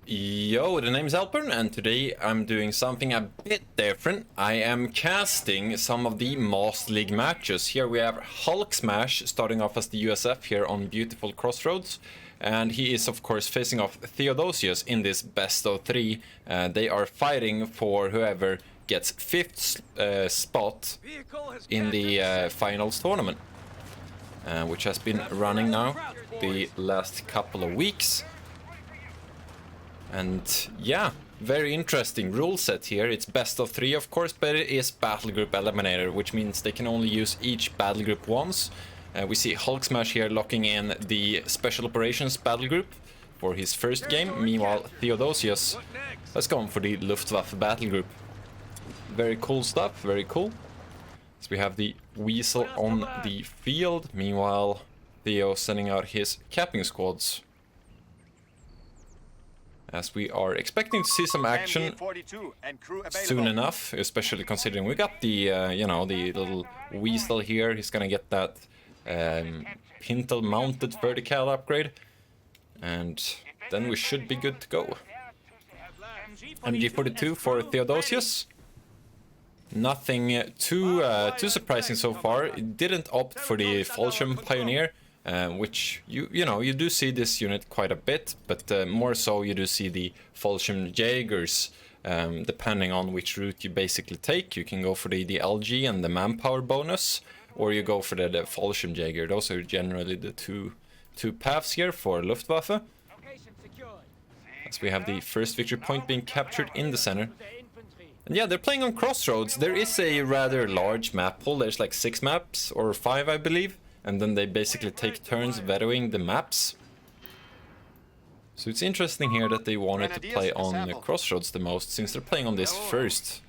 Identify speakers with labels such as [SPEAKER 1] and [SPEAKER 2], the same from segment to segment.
[SPEAKER 1] Yo, the name's Alpern, and today I'm doing something a bit different. I am casting some of the Master League matches. Here we have HulkSmash starting off as the USF here on beautiful Crossroads. And he is of course facing off Theodosios in this best of 3. They are fighting for whoever gets 5th spot in the finals tournament. Which has been running now the last couple of weeks. And yeah, very interesting rule set here. It's best of 3 of course, but it is battle group eliminator, which means they can only use each battle group once. We see HulkSmash here locking in the special operations battle group for his first game. Meanwhile, Theodosios has gone for the Luftwaffe battle group. Very cool stuff, very cool. So we have the Weasel on the field. Meanwhile, Theo sending out his capping squads. As we are expecting to see some action soon enough, especially considering we got the, you know, the little Weasel here. He's gonna get that Pintle mounted vertical upgrade. And then we should be good to go. MG42 for Theodosios. Nothing too surprising so far. It didn't opt for the Fallschirm Pioneer. Which you know, you do see this unit quite a bit, but more so you do see the Fallschirm Jaegers. Depending on which route you basically take, you can go for the LG and the manpower bonus, or you go for the Fallschirm Jaeger. Those are generally the two paths here for Luftwaffe. As we have the first victory point being captured in the center. And yeah, they're playing on Crossroads. There is a rather large map pool. There's like 6 maps, or 5 I believe. And then they basically take turns vetoing the maps. So it's interesting here that they wanted to play on Crossroads the most, since they're playing on this first.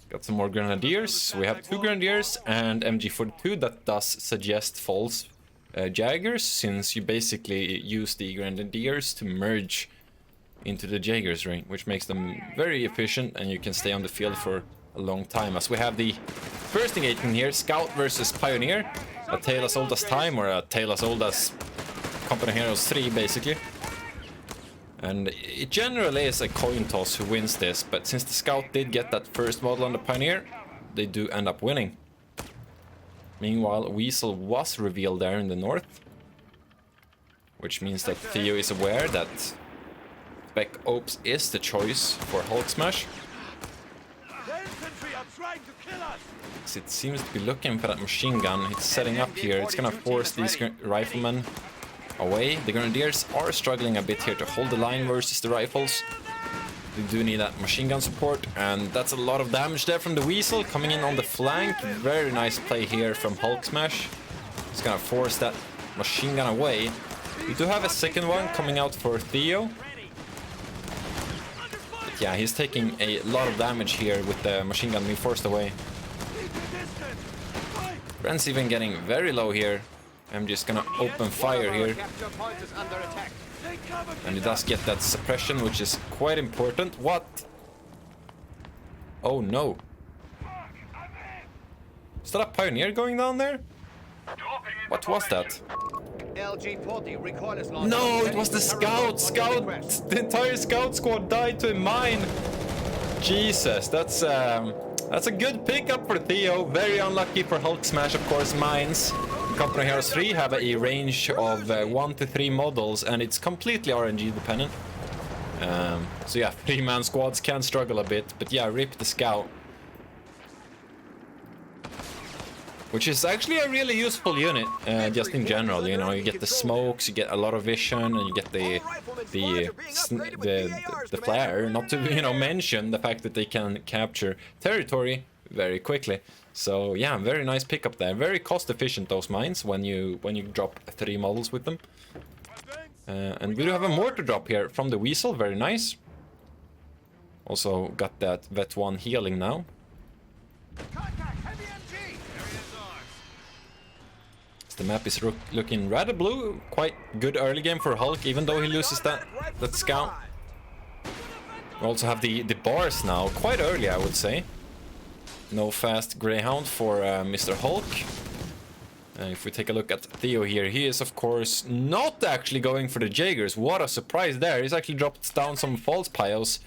[SPEAKER 1] Got some more Grenadiers. We have 2 Grenadiers and MG42 that does suggest false Jaegers, since you basically use the Grenadiers to merge into the Jaegers ring, which makes them very efficient and you can stay on the field for a long time. As we have the first engagement here, Scout versus Pioneer, a tale as old as time, or a tale as old as Company Heroes 3 basically. And it generally is a coin toss who wins this, but since the Scout did get that first model on the Pioneer, they do end up winning. Meanwhile, Weasel was revealed there in the north, which means that Theo is aware that Spec Ops is the choice for HulkSmash. It seems to be looking for that machine gun. It's setting up here. It's gonna force these riflemen away. The Grenadiers are struggling a bit here to hold the line versus the rifles. They do need that machine gun support, and that's a lot of damage there from the Weasel coming in on the flank. Very nice play here from HulkSmash. It's gonna force that machine gun away. We do have a second one coming out for Theo. But yeah, he's taking a lot of damage here with the machine gun being forced away. Brent's even getting very low here. I'm just gonna open fire here. And he does get that suppression, which is quite important. What? Oh no. Is that a Pioneer going down there? What was that? No, it was the Scout! The entire Scout squad died to a mine! Jesus, that's a good pickup for Theo. Very unlucky for HulkSmash, of course. Mines in Company Heroes 3 have a range of 1 to 3 models, and it's completely RNG dependent. So yeah, 3-man squads can struggle a bit, but yeah, rip the Scout. Which is actually a really useful unit, just in general. You know, you get the smokes, you get a lot of vision, and you get the flare. Not to, you know, mention the fact that they can capture territory very quickly. So yeah, very nice pickup there. Very cost efficient, those mines, when you drop 3 models with them. And we do have a mortar drop here from the Weasel. Very nice. Also got that Vet 1 healing now. The map is looking rather blue. Quite good early game for Hulk, even though he loses that Scout. We also have the bars now, quite early I would say. No fast Greyhound for Mr. Hulk. If we take a look at Theo here, he is of course not actually going for the Jaegers. What a surprise there. He's actually dropped down some false pyos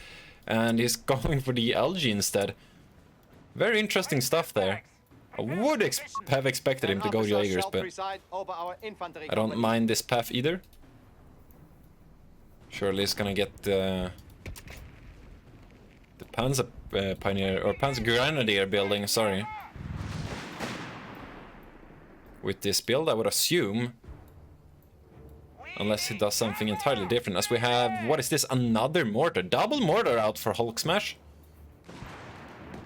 [SPEAKER 1] and he's going for the LG instead. Very interesting stuff there. I would have expected him to go Jaegers, but I don't mind this path either. Surely he's gonna get the Panzer Pioneer or Panzer Grenadier building, sorry. With this build, I would assume. Unless he does something entirely different. As we have, what is this? Another mortar. Double mortar out for HulkSmash.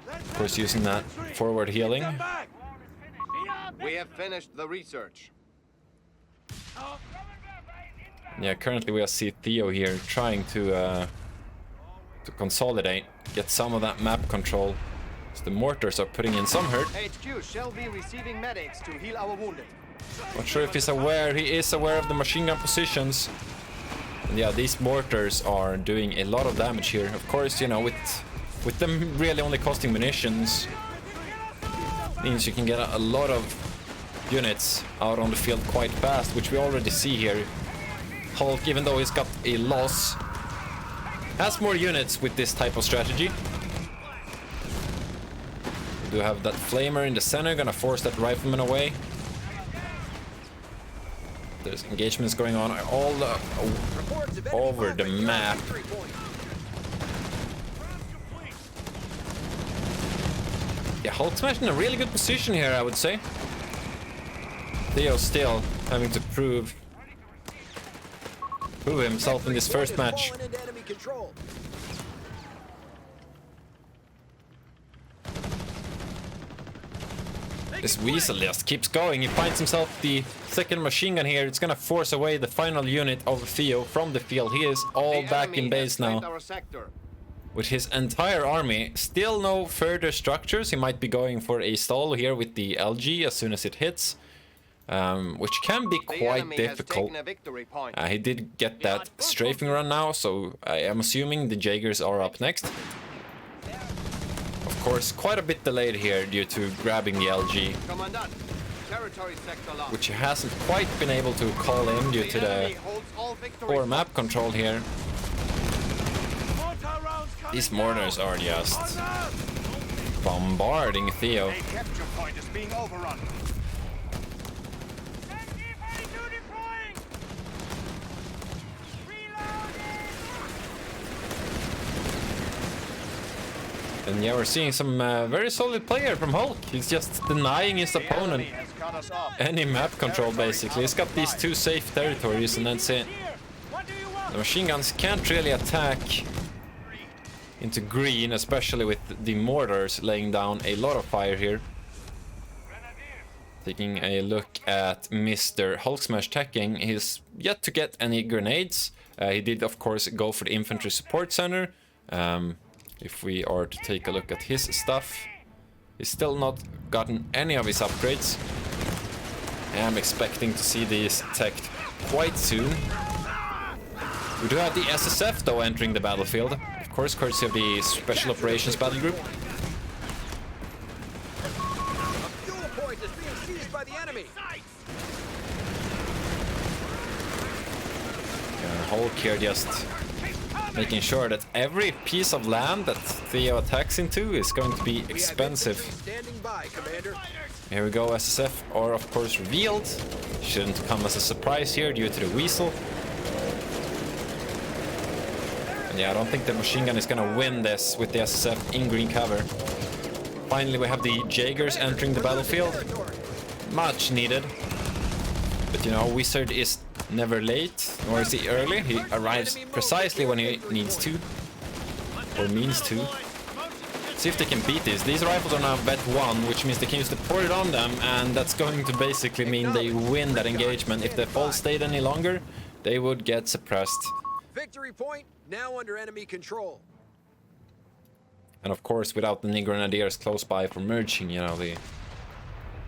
[SPEAKER 1] Of course, using that forward healing.
[SPEAKER 2] We have finished the research.
[SPEAKER 1] Yeah, currently we see Theo here trying to consolidate, get some of that map control. So the mortars are putting in some hurt.
[SPEAKER 2] HQ shall be receiving medics to heal our wounded.
[SPEAKER 1] Not sure if he's aware. He is aware of the machine gun positions. And yeah, these mortars are doing a lot of damage here. Of course, you know, with them really only costing munitions, means you can get a lot of units out on the field quite fast, which we already see here. Hulk, even though he's got a loss, has more units with this type of strategy. We do have that flamer in the center, gonna force that rifleman away. There's engagements going on all over the map. Yeah, HulkSmash in a really good position here, I would say. Theo still having to prove himself in this first match. This Weasel just keeps going. He finds himself the second machine gun here. It's gonna force away the final unit of Theo from the field. He is all back in base now. With his entire army. Still no further structures. He might be going for a stall here with the LG as soon as it hits. Which can be quite difficult. He did get that strafing run now, so I am assuming the Jaegers are up next. Of course, quite a bit delayed here due to grabbing the LG, which he hasn't quite been able to call in due to the poor map control here. These mortars are just bombarding Theo. And yeah, we're seeing some very solid player from Hulk. He's just denying his opponent any map control, basically. He's got these two safe territories and that's it. The machine guns can't really attack into green, especially with the mortars laying down a lot of fire here. Taking a look at Mr. HulkSmash teching, he's yet to get any grenades. He did, of course, go for the infantry support center. If we are to take a look at his stuff, he's still not gotten any of his upgrades. I'm expecting to see these teched quite soon. We do have the SSF though entering the battlefield, of course, courtesy of the Special Operations Battle Group. Hulk here just making sure that every piece of land that Theo attacks into is going to be expensive. Here we go, SSF are of course revealed. Shouldn't come as a surprise here due to the Weasel. And yeah, I don't think the machine gun is gonna win this with the SSF in green cover. Finally we have the Jaegers entering the battlefield. Much needed. But you know, Wizard is never late, nor is he early. He arrives precisely when he needs to, or means to. See if they can beat this. These rifles are now vet 1, which means they can use the port on them, and that's going to basically mean they win that engagement. If the fall stayed any longer, they would get suppressed.
[SPEAKER 3] Victory point now under enemy control.
[SPEAKER 1] And of course, without the Grenadiers close by for merging, you know, the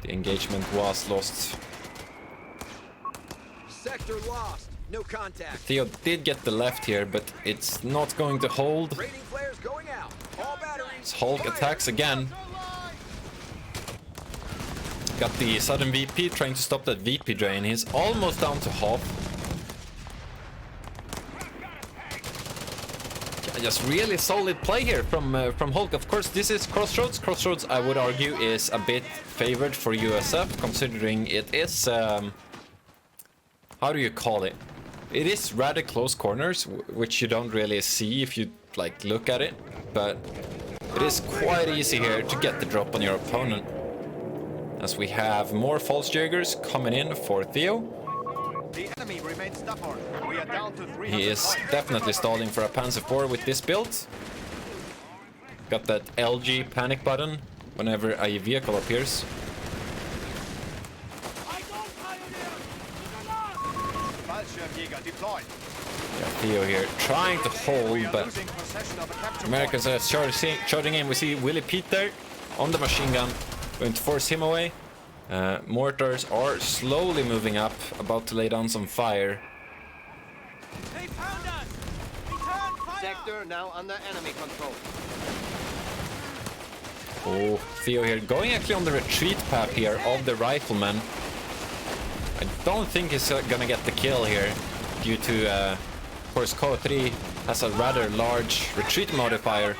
[SPEAKER 1] engagement was lost.
[SPEAKER 3] Sector lost. No contact.
[SPEAKER 1] Theo did get the left here, but it's not going to hold.
[SPEAKER 3] Rating flares going out. All batteries.
[SPEAKER 1] Hulk attacks again. Got the sudden VP trying to stop that VP drain. He's almost down to half. Just really solid play here from Hulk. Of course, this is Crossroads. Crossroads, I would argue, is a bit favored for USF, considering it is... how do you call it? It is rather close corners, which you don't really see if you like look at it, but it is quite easy here to get the drop on your opponent. As we have more False Jaegers coming in for Theo.
[SPEAKER 2] The enemy remains stubborn. We are down to 300.
[SPEAKER 1] He is definitely stalling for a Panzer IV with this build. Got that LG panic button whenever a vehicle appears. Yeah, Theo here trying to hold, but Americans are charging in. We see Willie Pete there on the machine gun, going to force him away. Mortars are slowly moving up, about to lay down some fire.
[SPEAKER 2] Sector now under enemy control.
[SPEAKER 1] Oh, Theo here going actually on the retreat path here of the rifleman. I don't think he's gonna get the kill here, due to, of course, KO3 has a rather large retreat modifier.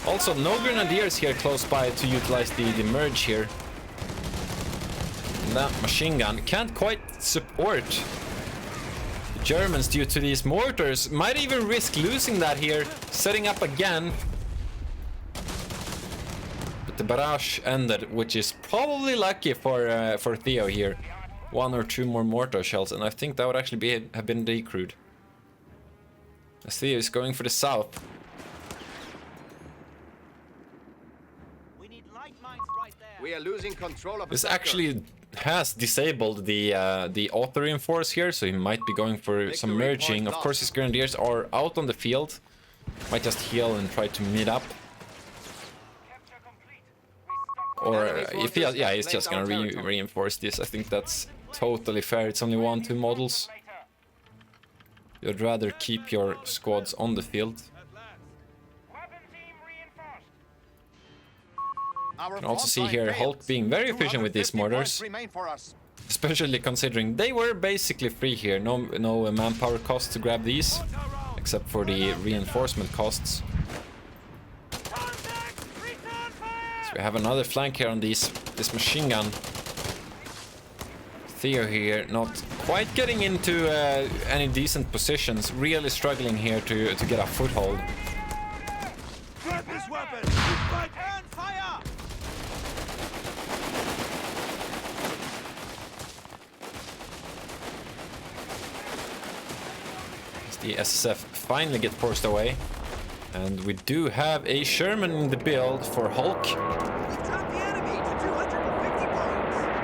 [SPEAKER 1] Also, no grenadiers here close by to utilize the merge here. And that machine gun can't quite support the Germans due to these mortars. Might even risk losing that here, setting up again. But the barrage ended, which is probably lucky for Theo here. 1 or 2 more mortar shells, and I think that would actually have been decrewed. As Theo is going for the south.
[SPEAKER 2] We are losing control of
[SPEAKER 1] This actually has disabled the auto reinforce here, so he might be going for some merging. Of course, his grenadiers are out on the field. Might just heal and try to meet up. Or if he, yeah, he's just gonna reinforce this. I think that's totally fair. It's only 1-2 models. You'd rather keep your squads on the field. You can also see here Hulk being very efficient with these mortars, especially considering they were basically free here. No manpower cost to grab these, except for the reinforcement costs. So we have another flank here on this machine gun. Theo here not quite getting into any decent positions, really struggling here to get a foothold.
[SPEAKER 2] Grab this weapon! Fire!
[SPEAKER 1] The SSF finally get forced away, and we do have a Sherman in the build for Hulk.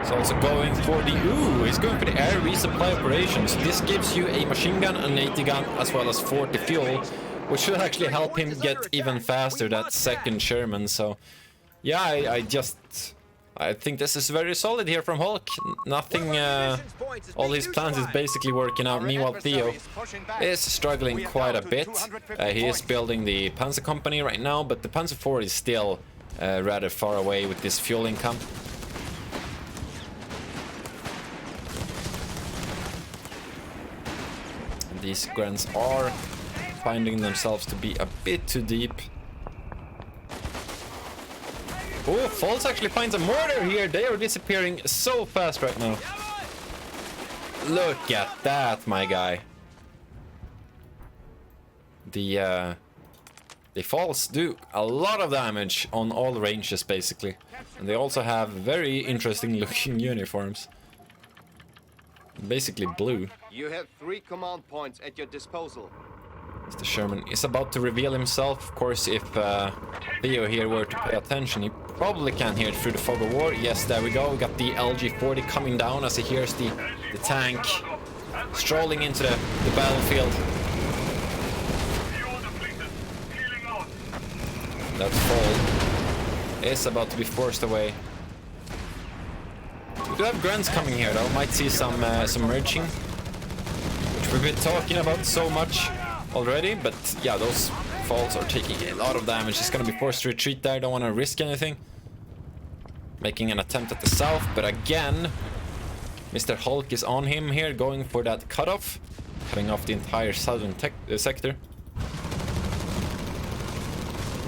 [SPEAKER 1] He's also going for the he's going for the air resupply operations. This gives you a machine gun, an 80 gun, as well as 40 fuel, which should actually help him get even faster that second Sherman. So yeah, I think this is very solid here from Hulk. Nothing, all his plans is basically working out. Meanwhile, Theo is struggling quite a bit. He is building the Panzer Company right now, but the Panzer IV is still rather far away with this fuel income. And these grunts are finding themselves to be a bit too deep. Oh, False actually finds a mortar here. They are disappearing so fast right now. Look at that, my guy. The False do a lot of damage on all ranges, basically. And they also have very interesting looking uniforms. Basically blue.
[SPEAKER 2] You have 3 command points at your disposal.
[SPEAKER 1] The Sherman is about to reveal himself. Of course, if Theo here were to pay attention, he probably can hear it through the fog of war. Yes, there we go. We got the LG-40 coming down as he hears the tank strolling into the battlefield. That fall is about to be forced away. We do have grunts coming here, though. Might see some merging, which we've been talking about so much already, but yeah, those Falls are taking a lot of damage. He's gonna be forced to retreat there, don't want to risk anything. Making an attempt at the south, but again, Mr. Hulk is on him here, going for that cutoff, cutting off the entire southern sector.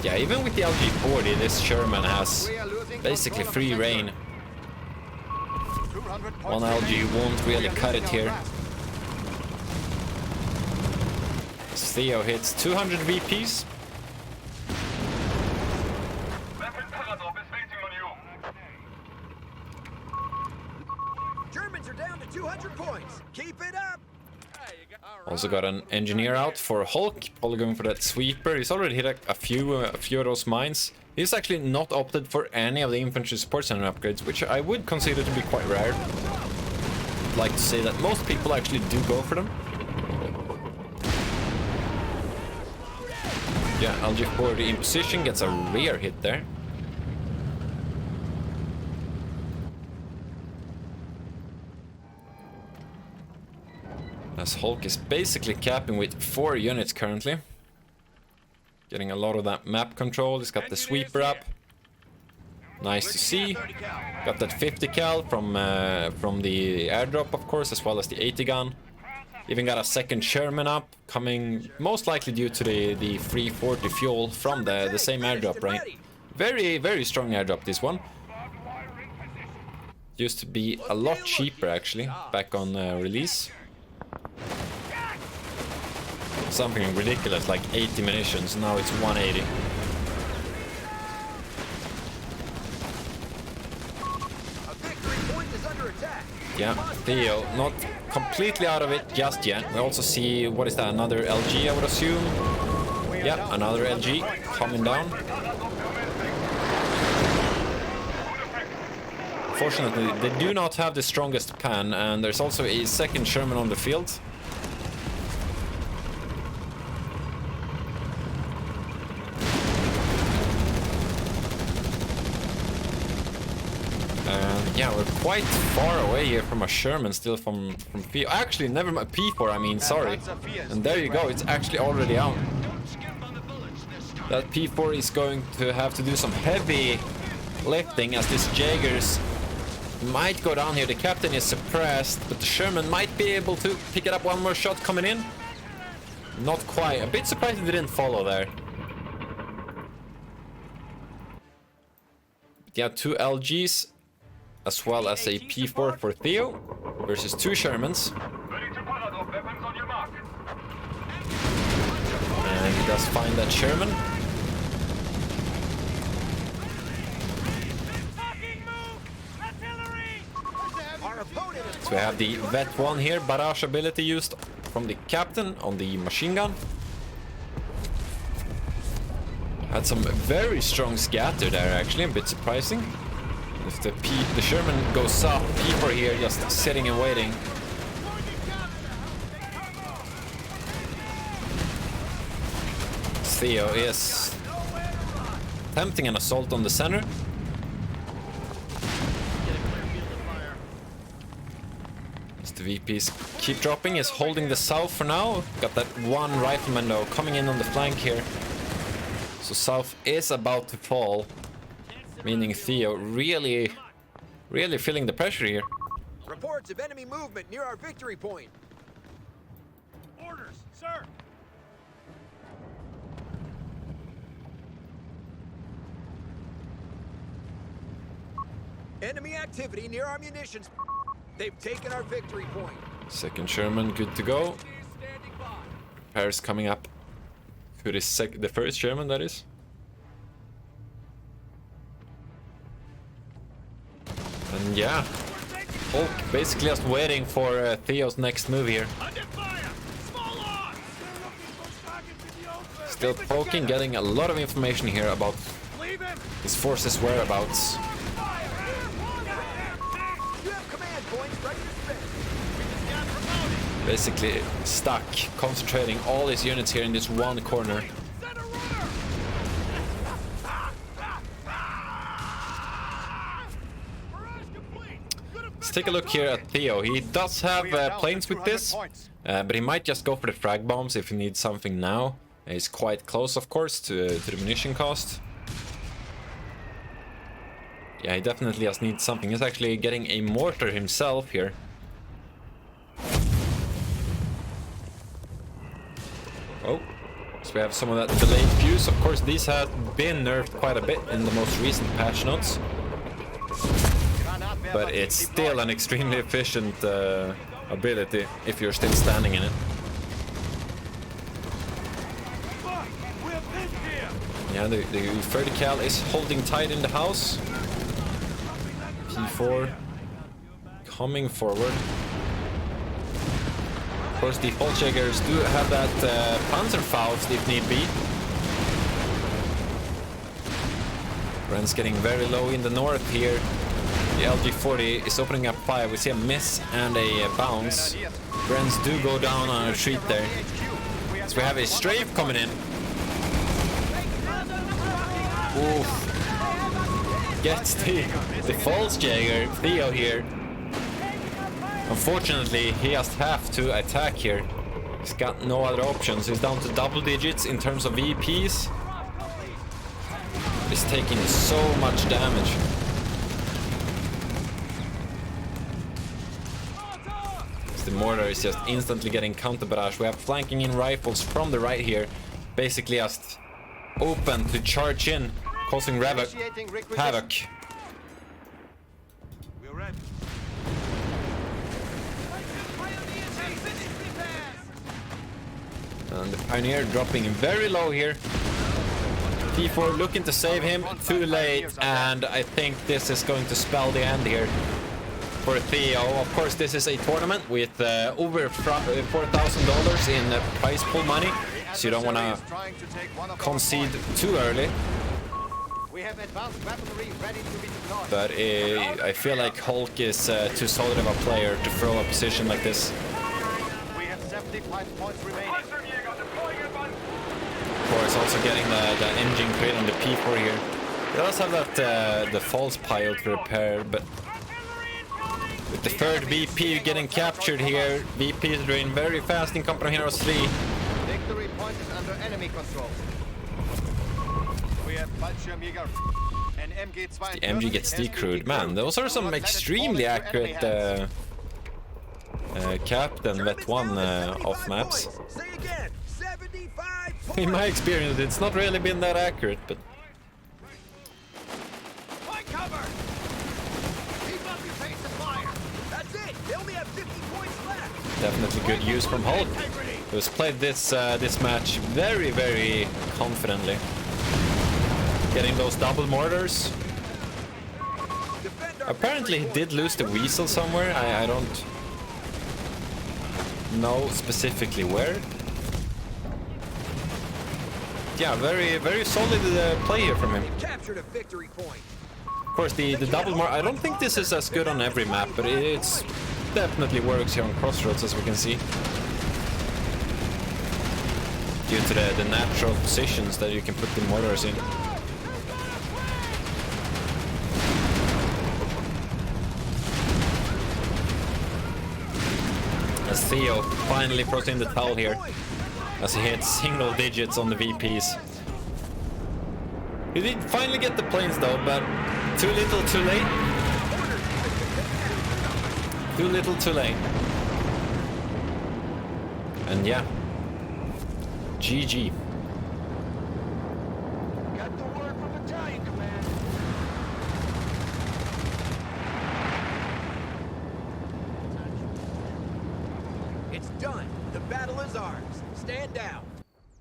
[SPEAKER 1] Yeah, even with the LG-40, this Sherman has basically free reign. One LG won't really cut it here. Theo hits 200 VPs.
[SPEAKER 3] Germans are down to 200 points. Keep it up.
[SPEAKER 1] Also got an engineer out for Hulk, probably going for that sweeper. He's already hit a few of those mines. He's actually not opted for any of the infantry support center upgrades, which I would consider to be quite rare. I'd like to say that most people actually do go for them. Yeah, LG-40 in position, gets a rear hit there. As Hulk is basically capping with 4 units currently. Getting a lot of that map control. He's got the sweeper up. Nice to see. Got that 50 cal from the airdrop, of course, as well as the 80 gun. Even got a second Sherman up, coming most likely due to the free 40 fuel from the same airdrop, right? Very, very strong airdrop, this one. Used to be a lot cheaper, actually, back on release. Something ridiculous, like 80 munitions, now it's 180.
[SPEAKER 3] A victory point is under attack.
[SPEAKER 1] Yeah, Theo not completely out of it just yet. We also see, what is that, another LG, I would assume? Yeah, another LG coming down. Fortunately, they do not have the strongest pan, and there's also a second Sherman on the field. Yeah, we're quite far away here from a Sherman still from P. Actually, never mind, P4, I mean, sorry. And there you go, it's actually already out. That P4 is going to have to do some heavy lifting as this Jaegers might go down here. The captain is suppressed, but the Sherman might be able to pick it up. One more shot coming in. Not quite. A bit surprised it didn't follow there. Yeah, 2 LGs. As well as a P4 for Theo versus 2 Shermans. And he does find that Sherman. So we have the Vet 1 here, barrage ability used from the captain on the machine gun. Had some very strong scatter there, actually, a bit surprising. If the Sherman goes up, P4 here just sitting and waiting. Theo is attempting an assault on the center. As the VPs keep dropping, is holding the south for now. Got that one rifleman though coming in on the flank here. So south is about to fall. Meaning Theo really feeling the pressure here.
[SPEAKER 3] Reports of enemy movement near our victory point.
[SPEAKER 4] Orders, sir.
[SPEAKER 3] Enemy activity near our munitions. They've taken our victory point.
[SPEAKER 1] Second Sherman good to go. Repairs coming up to the first Sherman, that is. And yeah, Hulk basically just waiting for Theo's next move here. Still poking, getting a lot of information here about his forces' whereabouts.
[SPEAKER 3] You have command points ready to spin.
[SPEAKER 1] Basically stuck, concentrating all his units here in this one corner. Let's take a look here at Theo. He does have planes with this, but he might just go for the frag bombs if he needs something now. He's quite close, of course, to the munition cost. Yeah, he definitely just needs something. He's actually getting a mortar himself here. Oh, so we have some of that delayed fuse. Of course, these have been nerfed quite a bit in the most recent patch notes. But it's still an extremely efficient ability if you're still standing in it. Yeah, the 30 cal is holding tight in the house. P4 coming forward. Of course, the Volksjägers do have that Panzerfaust if need be. Ren's getting very low in the north here. The LG-40 is opening up fire. We see a miss and a bounce. Brens do go down on a retreat there. So we have a strafe coming in. Oof. Gets the Volksjäger, Theo here. Unfortunately, he just have to attack here. He's got no other options. He's down to double digits in terms of VPs. He's taking so much damage. The mortar is just instantly getting counter barrage. We have flanking in rifles from the right here. Basically just open to charge in, causing havoc. And the Pioneer dropping very low here. P4 looking to save him, too late, and I think this is going to spell the end here for Theo. Of course, this is a tournament with over $4,000 in prize pool money, so you don't want to concede too early. But I feel like Hulk is too solid of a player to throw a position like this. Of course, also getting the engine crate on the P4 here. He does have that the false pile to repair, but with the third VP getting captured here, VP is doing very fast in Company of Heroes 3.
[SPEAKER 2] Victory point is under enemy control. We have and
[SPEAKER 1] the MG gets decrewed. Man, those are some extremely accurate Captain Vet 1 off maps. In my experience, it's not really been that accurate, but definitely good use from Hulk, who's played this this match very, very confidently. Getting those double mortars. Apparently he did lose the Weasel somewhere. I don't know specifically where. Yeah, very, very solid play here from him. Of course, the double mortar, I don't think this is as good on every map, but it's definitely works here on Crossroads, as we can see. Due to the natural positions that you can put the mortars in. As Theo finally throws in the towel here, as he hits single digits on the VPs. He did finally get the planes though, but too little too late. Too little too late. And yeah, GG.
[SPEAKER 3] Got the word from Battalion Command. It's done. The battle is ours. Stand down.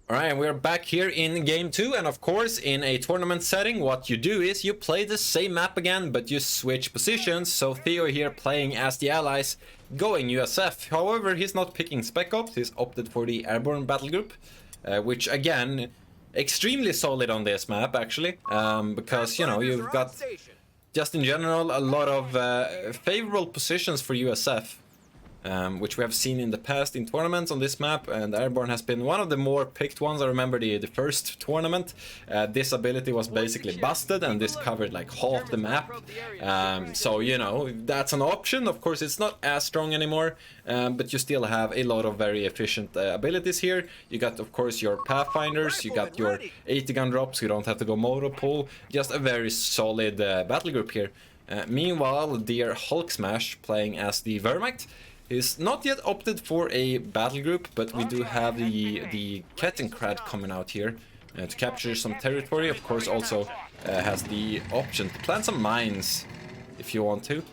[SPEAKER 1] Alright, we're back here in game 2, and of course in a tournament setting what you do is you play the same map again, but you switch positions. So Theo here playing as the allies, going USF. However, he's not picking Spec Ops, he's opted for the Airborne Battle Group, which again, extremely solid on this map actually, because you know, you've got just in general a lot of favorable positions for USF. which we have seen in the past in tournaments on this map, and Airborne has been one of the more picked ones. I remember the first tournament, this ability was basically busted, and this covered like half the map. So, you know, that's an option. Of course, it's not as strong anymore, but you still have a lot of very efficient abilities here. You got, of course, your Pathfinders, you got your 80 gun drops, you don't have to go moto pull. Just a very solid battle group here. Meanwhile, dear HulkSmash, playing as the Wehrmacht, is not yet opted for a battle group, but we do have the Kettenkrad coming out here to capture some territory. Of course, also has the option to plant some mines if you want to.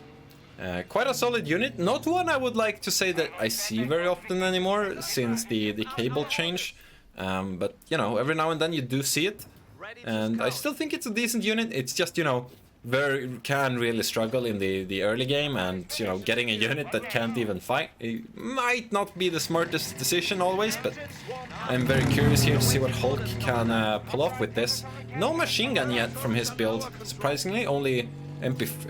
[SPEAKER 1] Quite a solid unit, not one I would like to say that I see very often anymore since the cable change, but you know, every now and then you do see it, and I still think it's a decent unit. It's just, you know, can really struggle in the early game, and you know, getting a unit that can't even fight, it might not be the smartest decision always, but I'm very curious here to see what Hulk can pull off with this. No machine gun yet from his build, surprisingly, only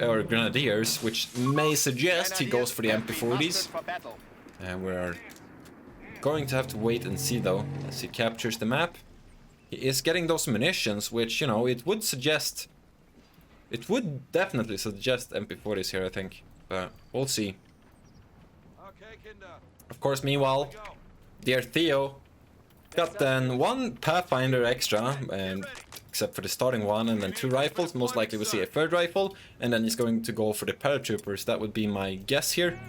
[SPEAKER 1] or Grenadiers, which may suggest he goes for the MP40s. And we're going to have to wait and see though, as he captures the map. He is getting those munitions, which, you know, it would suggest... It would definitely suggest MP40s here, I think, but we'll see. Of course, meanwhile, dear Theo got then one Pathfinder extra, and except for the starting one, and then 2 rifles. Most likely we'll see a 3rd rifle, and then he's going to go for the paratroopers. That would be my guess here.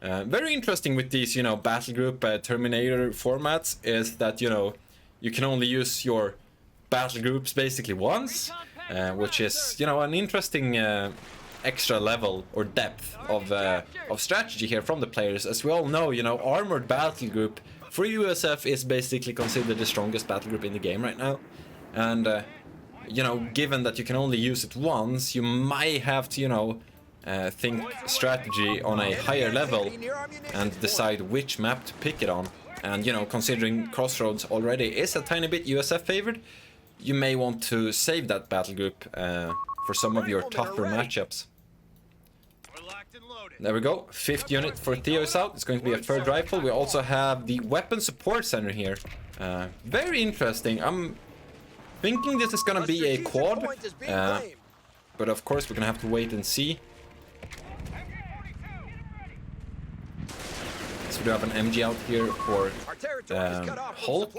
[SPEAKER 1] Very interesting with these, you know, battle group Terminator formats is that, you know, you can only use your battle groups basically once. Which is, you know, an interesting extra level or depth of strategy here from the players. As we all know, you know, armored battle group for USF is basically considered the strongest battle group in the game right now. And, you know, given that you can only use it once, you might have to, you know, think strategy on a higher level and decide which map to pick it on. And, you know, considering Crossroads already is a tiny bit USF favored, you may want to save that battle group for some of your tougher matchups. There we go, 5th unit for Theo's out. It's going to be a 3rd rifle. We also have the weapon support center here. Very interesting. I'm thinking this is going to be a quad, but of course we're going to have to wait and see. So we do have an MG out here for Hulk.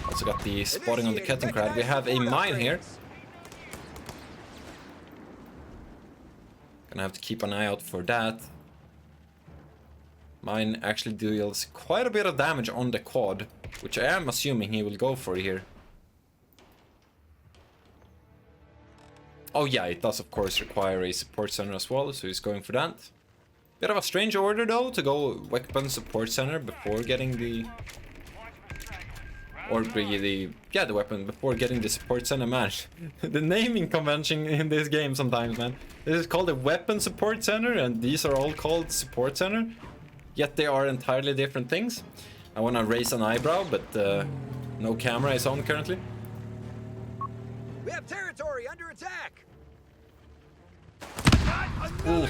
[SPEAKER 1] Also got the spotting on the Kettenkrad. We have a mine here. Gonna have to keep an eye out for that. Mine actually deals quite a bit of damage on the quad, which I am assuming he will go for here. Oh yeah, it does of course require a support center as well, so he's going for that. Bit of a strange order though, to go weapon support center before getting the... Or the weapon before getting the support center, man. The naming convention in this game sometimes, man. This is called a weapon support center, and these are all called support center. Yet they are entirely different things. I want to raise an eyebrow, but no camera is on currently.
[SPEAKER 3] We have territory under attack.
[SPEAKER 1] Ooh.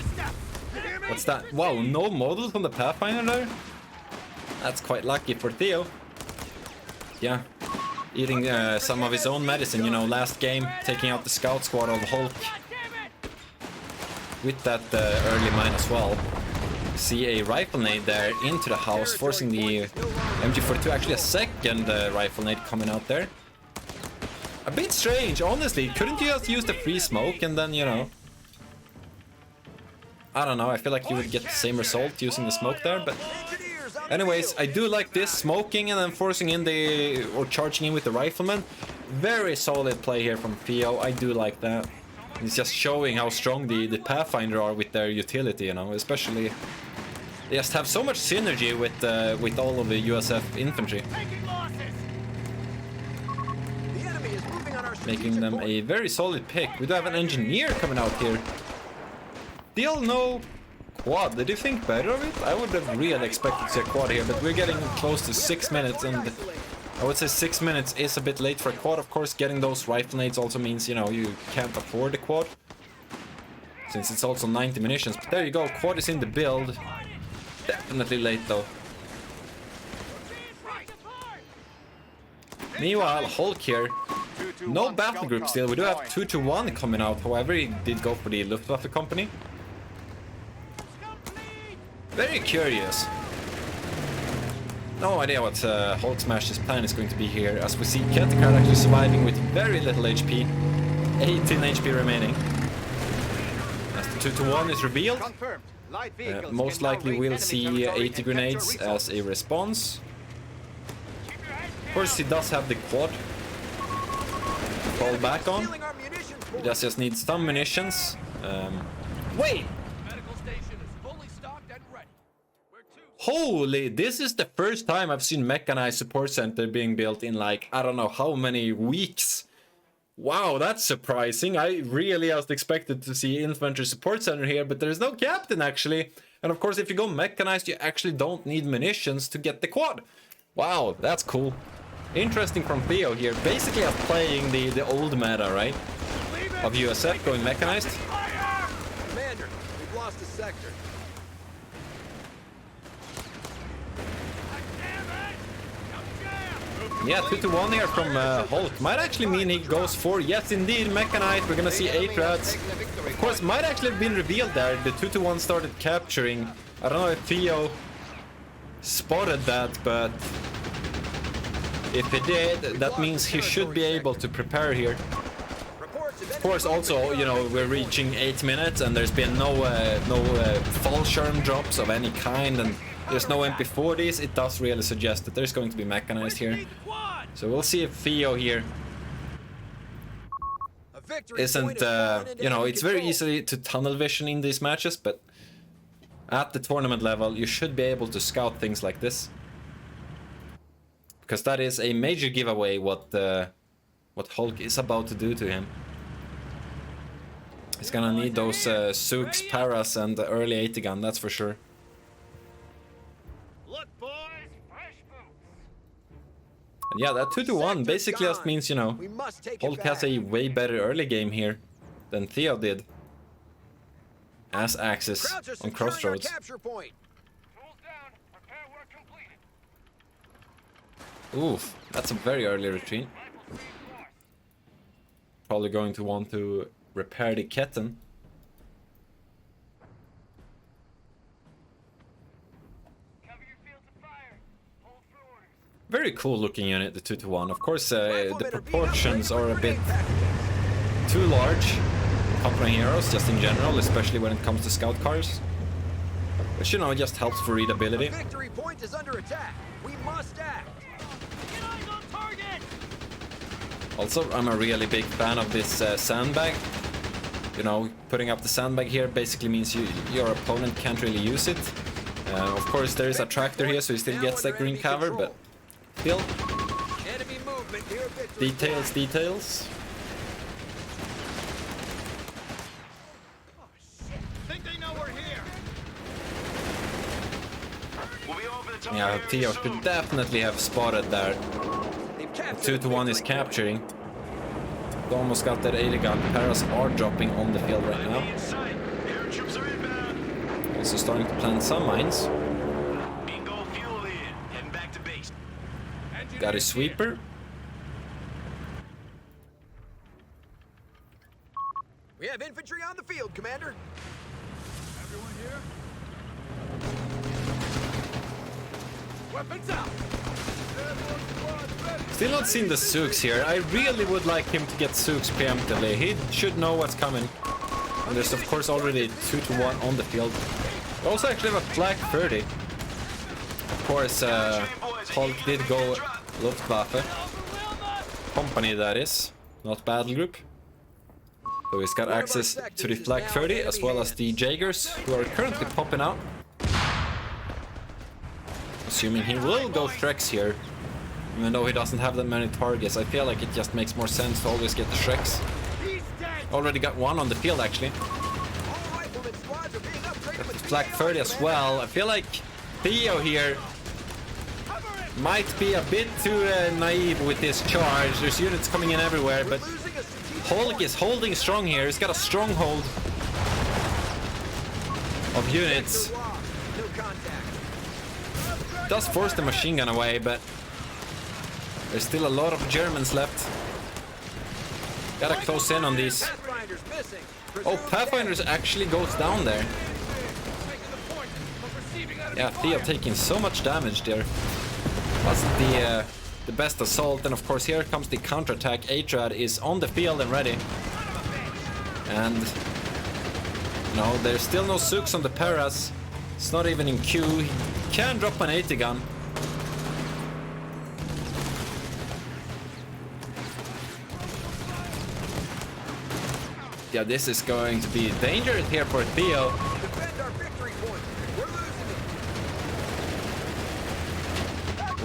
[SPEAKER 1] What's that? Wow, no models on the Pathfinder there? That's quite lucky for Theo. Yeah, eating some of his own medicine, you know, last game, taking out the scout squad of Hulk. With that early mine as well. See a rifle nade there into the house, forcing the MG42, actually a 2nd rifle nade coming out there. A bit strange, honestly. Couldn't you just use the free smoke and then, you know... I don't know, I feel like you would get the same result using the smoke there, but... Anyways, I do like this, smoking and then forcing in the... or charging in with the rifleman. Very solid play here from Theo, I do like that. It's just showing how strong the Pathfinder are with their utility, you know, especially... They just have so much synergy with all of the USF infantry. Making them a very solid pick. We do have an engineer coming out here. Still no quad. Did you think better of it? I would have really expected to see a quad here, but we're getting close to 6 minutes, and I would say 6 minutes is a bit late for a quad. Of course, getting those rifle nades also means, you know, you can't afford a quad. since it's also 90 munitions. But there you go, quad is in the build. Definitely late though. Meanwhile, Hulk here. No battle group still. We do have 2-1 coming out. However, he did go for the Luftwaffe company. Very curious. No idea what HulkSmash's plan is going to be here. As we see, Kettekar actually surviving with very little HP. 18 HP remaining. As the 2-1 is revealed, most likely we'll see 80 grenades as a response. Of course, he does have the quad to fall back on. He does just need some munitions. Wait! Holy, this is the first time I've seen mechanized support center being built in like, I don't know how many weeks. Wow, that's surprising. I really just expected to see infantry support center here, but there's no captain actually. And of course, if you go mechanized, you actually don't need munitions to get the quad. Wow, that's cool. Interesting from Theo here. Basically, I'm playing the old meta, right? Of USF going mechanized.
[SPEAKER 3] Commander, we've lost a sector.
[SPEAKER 1] Yeah, 2-1 here from Hulk. Might actually mean he goes for, yes indeed, mechanized. We're gonna see 8 rats. Of course, might actually have been revealed there. The 2-1 started capturing. I don't know if Theo spotted that, but if he did, that means he should be able to prepare here. Of course, also, you know, we're reaching 8 minutes and there's been no Fallschirm drops of any kind, and there's no MP40s. It does really suggest that there's going to be mechanized here. So we'll see if Theo here isn't, you know, it's very easy to tunnel vision in these matches, but at the tournament level, you should be able to scout things like this. Because that is a major giveaway what Hulk is about to do to him. He's gonna need those Zooks, Paras, and the early 80 gun, that's for sure.
[SPEAKER 4] Look, boys, fresh boots.
[SPEAKER 1] And yeah, that 2-1 basically just means, you know, Hulk has a way better early game here than Theo did. As Axis on Crossroads. Oof, that's a very early retreat. Probably going to want to repair the Ketten. Very cool looking unit, the 2-1. Of course, the proportions are a bit too large. Company heroes, just in general, especially when it comes to scout cars. But you know, it just helps for readability.
[SPEAKER 3] The victory point is under attack. We must act.
[SPEAKER 4] Get eyes on target.
[SPEAKER 1] Also, I'm a really big fan of this sandbag. You know, putting up the sandbag here basically means your opponent can't really use it. Of course, there is a tractor here, so he still gets that green cover, but still.
[SPEAKER 3] Enemy movement near victory.
[SPEAKER 1] Details.
[SPEAKER 4] Think they know we're here.
[SPEAKER 1] Yeah, Theo could definitely have spotted there. The 2-1 is capturing. They almost got that 80 gun. Paras are dropping on the field right now. Also starting to plant some mines. Got a sweeper.
[SPEAKER 3] We have infantry on the field, Commander.
[SPEAKER 4] Everyone here?
[SPEAKER 3] Weapons out.
[SPEAKER 1] Still not seen the Zooks here. I really would like him to get Zooks preemptively. He should know what's coming. And there's of course already 2-1 on the field. We also actually have a Flak 30. Of course, Hulk did go Luftwaffe. Company, that is, not battle group. So he's got access to the Flak 30 as well as the Jaegers, who are currently popping out. Assuming he will go Shreks here. Even though he doesn't have that many targets, I feel like it just makes more sense to always get the Shreks. Already got one on the field, actually. Got the Flak 30 as well. I feel like Theo here might be a bit too naive with this charge. There's units coming in everywhere, but Hulk is holding strong here. He's got a stronghold. of units.
[SPEAKER 3] No contact.
[SPEAKER 1] Does force the machine gun away, but there's still a lot of Germans left. Gotta close in on these.
[SPEAKER 3] Pathfinder's missing.
[SPEAKER 1] Oh, Pathfinders actually goes down there. Yeah, Theo taking so much damage there. Wasn't the best assault, and of course here comes the counterattack. Atrad is on the field and ready. And no, there's still no Zooks on the Paras. It's not even in queue. He can drop an 80 gun. Yeah, this is going to be dangerous here for Theo.
[SPEAKER 3] Defend our victory point. We're losing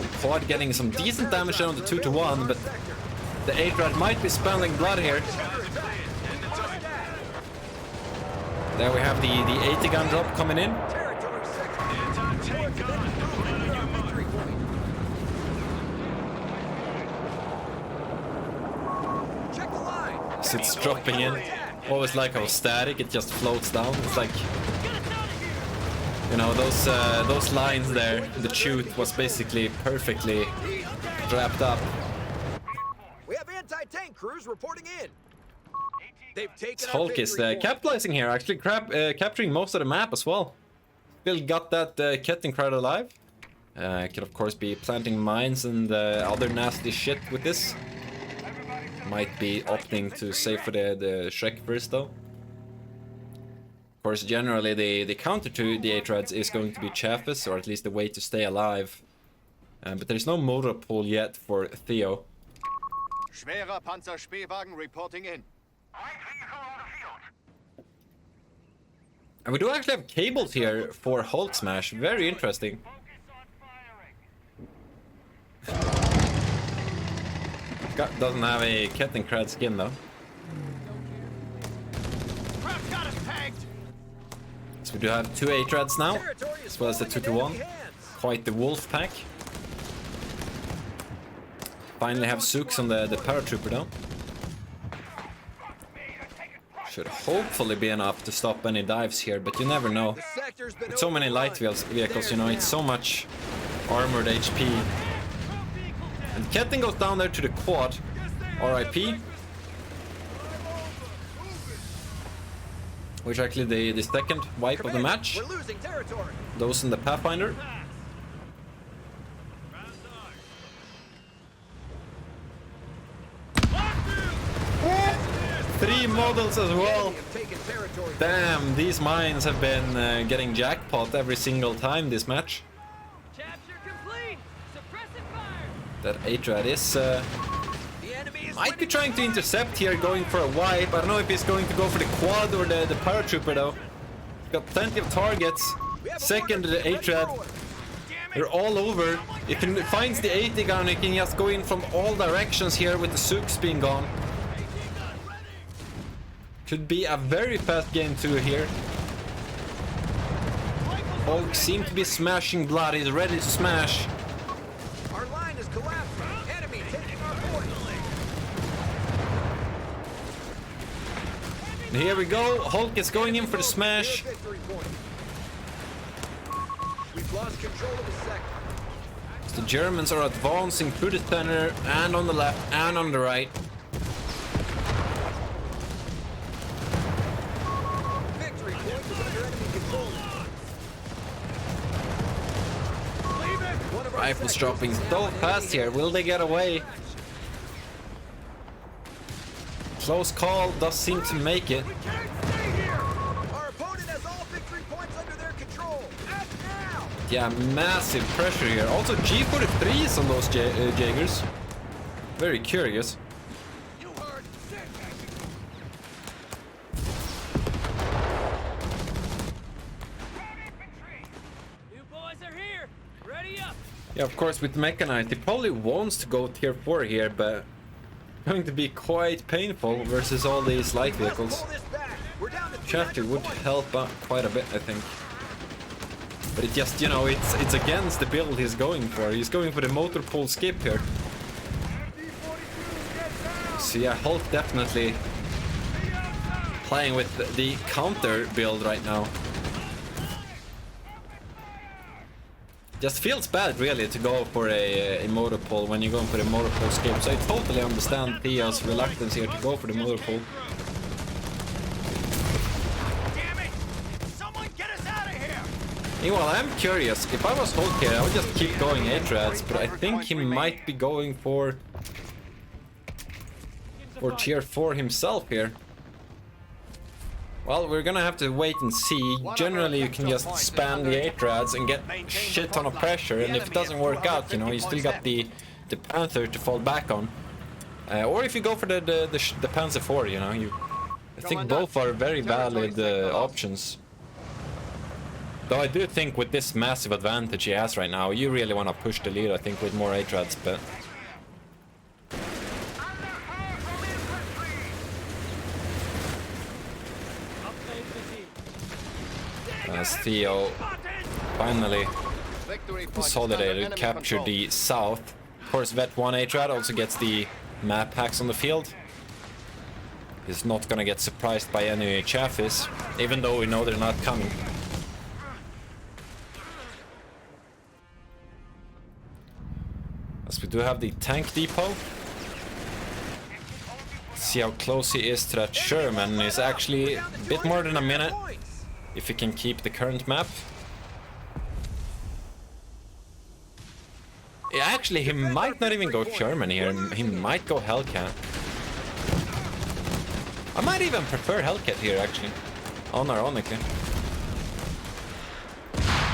[SPEAKER 3] it.
[SPEAKER 1] Quad getting some decent damage down to 2-1, but the Atrad might be spelling blood here. There we have the 80 gun drop coming in.
[SPEAKER 3] Territory sector. Victory point. Check the line.
[SPEAKER 1] As it's dropping in. Always like how static, it just floats down. It's like, you know, those lines there, the chute was basically perfectly wrapped up.
[SPEAKER 3] We have anti-tank crews reporting in. They've taken our
[SPEAKER 1] Hulk is
[SPEAKER 3] victory point.
[SPEAKER 1] capitalizing here, actually capturing most of the map as well. Still got that Ketting crowd alive. Could of course be planting mines and other nasty shit with this. Might be opting to save for the Shrek first though. Of course, generally the counter to the Atrads is going to be Chaffis, or at least a way to stay alive. But there's no motor pool yet for Theo.
[SPEAKER 2] Schwerer Panzerspähwagen reporting in.
[SPEAKER 1] And we do actually have cables here for HulkSmash. Very interesting. Doesn't have a Kettenkrad skin though.
[SPEAKER 4] Crap got us pegged.
[SPEAKER 1] So we do have 2 Atrads now,
[SPEAKER 3] Territory is
[SPEAKER 1] as well as the
[SPEAKER 3] falling
[SPEAKER 1] 2-1.
[SPEAKER 3] into enemy hands.
[SPEAKER 1] Quite the wolf pack. Finally have Zooks on the paratrooper though. Should hopefully be enough to stop any dives here, but you never know.
[SPEAKER 3] The sector's been
[SPEAKER 1] With so many light
[SPEAKER 3] overrun.
[SPEAKER 1] vehicles, you know, it's so much armored HP. And Ketten goes down there to the quad. RIP. Which actually the second wipe of the
[SPEAKER 3] Commander,
[SPEAKER 1] match.
[SPEAKER 3] We're losing territory.
[SPEAKER 1] Those in the Pathfinder. Three models as well.
[SPEAKER 3] We have taken territory.
[SPEAKER 1] Damn, these mines have been getting jackpot every single time this match.
[SPEAKER 4] Capture complete. Suppressive fire.
[SPEAKER 1] That Atrad is
[SPEAKER 3] The enemy is
[SPEAKER 1] might be
[SPEAKER 3] winning
[SPEAKER 1] trying to
[SPEAKER 3] the fight.
[SPEAKER 1] intercept here, going for a wipe. I don't know if he's going to go for the quad or the paratrooper though. He's got plenty of targets.
[SPEAKER 3] We have
[SPEAKER 1] Second to
[SPEAKER 3] orders.
[SPEAKER 1] the
[SPEAKER 3] Ready
[SPEAKER 1] Atrad.
[SPEAKER 3] forward.
[SPEAKER 1] They're all over. You can finds the 80 gun. You can just go in from all directions here with the Zooks being gone. Could be a very fast game too here. Hulk seem to be smashing blood. He's ready to smash.
[SPEAKER 3] Our line is collapsing. Enemy taking our point.
[SPEAKER 1] And here we go. Hulk is going in for the smash.
[SPEAKER 3] Victory point. We've lost control of the sector.
[SPEAKER 1] The Germans are advancing through the center and on the left and on the right.
[SPEAKER 3] Victory point is under enemy control. One of our
[SPEAKER 1] Rifles
[SPEAKER 3] sectors
[SPEAKER 1] dropping
[SPEAKER 3] is now
[SPEAKER 1] so
[SPEAKER 3] in
[SPEAKER 1] fast
[SPEAKER 3] enemy
[SPEAKER 1] here.
[SPEAKER 3] hands.
[SPEAKER 1] Will they get away? Close call. Does seem to make it.
[SPEAKER 3] Our opponent has all victory points under their control. Act now.
[SPEAKER 1] Yeah, massive pressure here. Also G43s on those Jaegers. Very curious.
[SPEAKER 3] You heard.
[SPEAKER 4] You boys are here. Ready up.
[SPEAKER 1] Yeah, of course with Mechanite, he probably wants to go tier 4 here, but going to be quite painful versus all these light vehicles.
[SPEAKER 3] Pull this back. We're down to
[SPEAKER 1] Shafty
[SPEAKER 3] 300
[SPEAKER 1] would
[SPEAKER 3] points.
[SPEAKER 1] help out quite a bit, I think. But it just, you know, it's against the build he's going for. He's going for the motor pool skip here. So yeah, Hulk definitely playing with the counter build right now. Just feels bad, really, to go for a motor pull when you're going for the motor pull escape. So I totally understand Theo's reluctance here to go for the motor pull.
[SPEAKER 3] Damn it! Someone get us out of here!
[SPEAKER 1] Meanwhile, I'm curious. If I was Hulk here, I would just keep going Atrads, but I think he might be going for tier 4 himself here. Well, we're gonna have to wait and see. Generally, you can just spam the Atrads and get shit ton of pressure, and if it doesn't work out, you know, you still got the Panther to fall back on. Or if you go for the Panzer IV, you know, I think both are very valid options. Though I do think with this massive advantage he has right now, you really want to push the lead, I think, with more Atrads, but... As Theo finally consolidated, captured the south. Of course, Vet 1 Atrad also gets the map hacks on the field. He's not gonna get surprised by any Chaffis, even though we know they're not coming. As we do have the tank depot. See how close he is to that Sherman. It's actually a bit more than a minute. If he can keep the current map. Yeah, actually, he might not even go Sherman here. He might go Hellcat. I might even prefer Hellcat here, actually. Unironically.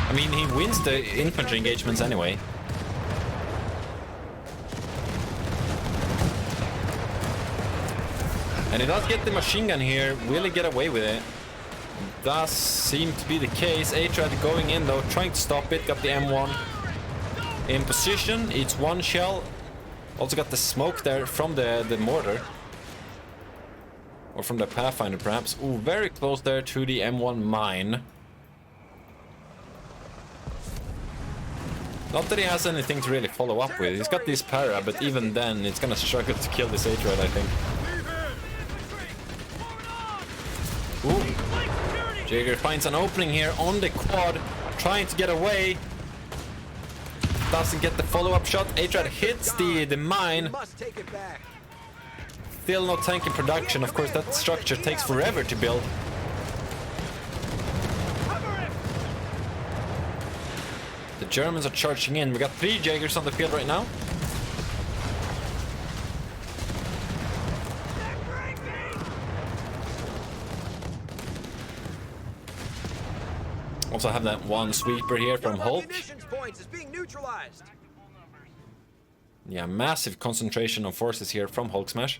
[SPEAKER 1] I mean, he wins the infantry engagements anyway. And he does get the machine gun here. Will he get away with it? Does seem to be the case. Atrad going in though, trying to stop it. Got the M1 in position. It's one shell. Also got the smoke there from the mortar. Or from the Pathfinder perhaps. Ooh, very close there to the M1 mine. Not that he has anything to really follow up with. He's got this para, but even then it's gonna struggle to kill this Atrad, I think. Ooh. Jaeger finds an opening here on the quad, trying to get away. Doesn't get the follow-up shot. Atrad hits the mine. Still no tank in production. Of course, that structure takes forever to build. The Germans are charging in. We got 3 Jaegers on the field right now. Also have that one sweeper here from Hulk. Yeah, massive concentration of forces here from HulkSmash.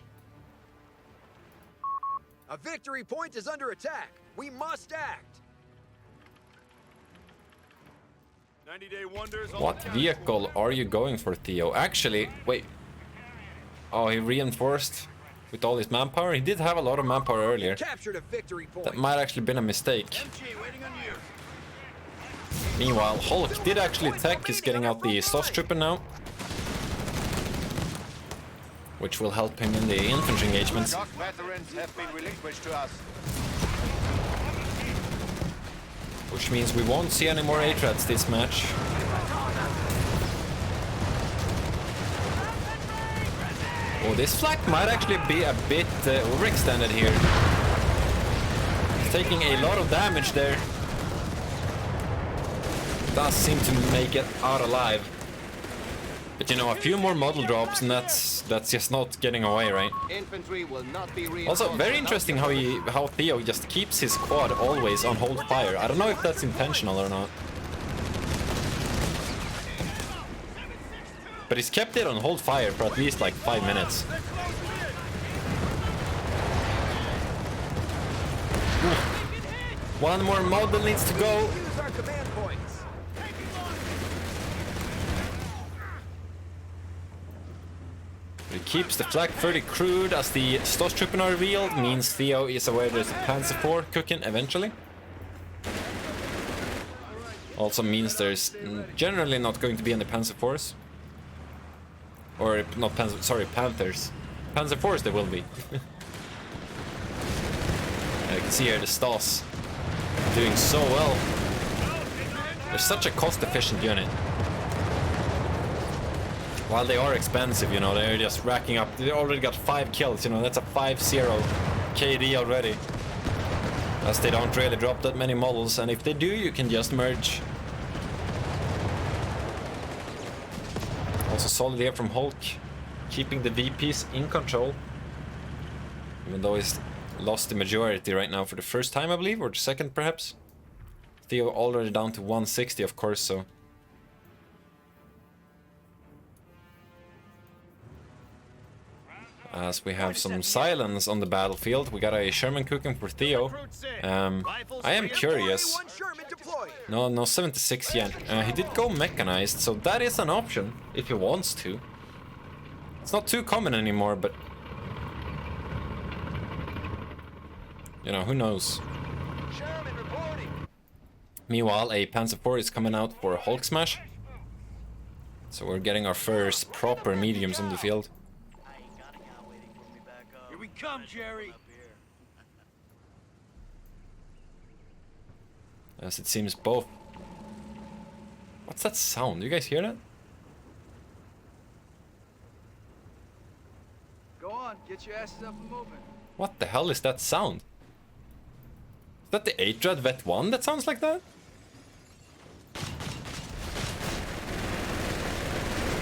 [SPEAKER 3] A victory point is under attack. We must act. 90-day wonders.
[SPEAKER 1] What vehicle are you going for, Theo? Actually, wait. Oh, he reinforced with all his manpower. He did have a lot of manpower earlier.
[SPEAKER 3] Captured a victory point.
[SPEAKER 1] That might actually been a mistake. Meanwhile, Hulk did actually attack. He's getting out the Stoss Trooper now, which will help him in the infantry engagements. Which means we won't see any more Atrads this match. Oh, this flak might actually be a bit overextended here. He's taking a lot of damage there. Does seem to make it out alive. But you know, a few more model drops and that's just not getting away, right? Also, very interesting how Theo just keeps his quad always on hold fire. I don't know if that's intentional or not. But he's kept it on hold fire for at least like 5 minutes. Ooh. One more model needs to go. He keeps the flak fairly crude as the Stoss Trooper now revealed, means Theo is aware there's a Panzer IV cooking eventually. Also means there's generally not going to be any Panzer IVs. Or not Panzer, sorry, Panthers. Panzer IVs there will be. You can see here the Stoss doing so well. They're such a cost-efficient unit. While they are expensive, you know, they're just racking up. They already got 5 kills, you know, that's a 5-0 KD already. As they don't really drop that many models, and if they do, you can just merge. Also solid here from Hulk, keeping the VPs in control. Even though he's lost the majority right now for the first time, I believe, or the second perhaps. Theo already down to 160, of course, so. As we have some silence on the battlefield, we got a Sherman cooking for Theo. I am curious. No 76 yet. He did go mechanized, so that is an option if he wants to. It's not too common anymore, but you know, who knows. Meanwhile, a Panzer IV is coming out for a HulkSmash. So we're getting our first proper mediums on the field.
[SPEAKER 3] Here we come, Jerry.
[SPEAKER 1] As it seems both... What's that sound? Do you guys hear that?
[SPEAKER 3] Go on, get your asses up and moving.
[SPEAKER 1] What the hell is that sound? Is that the 8-Rad Vet 1 that sounds like that?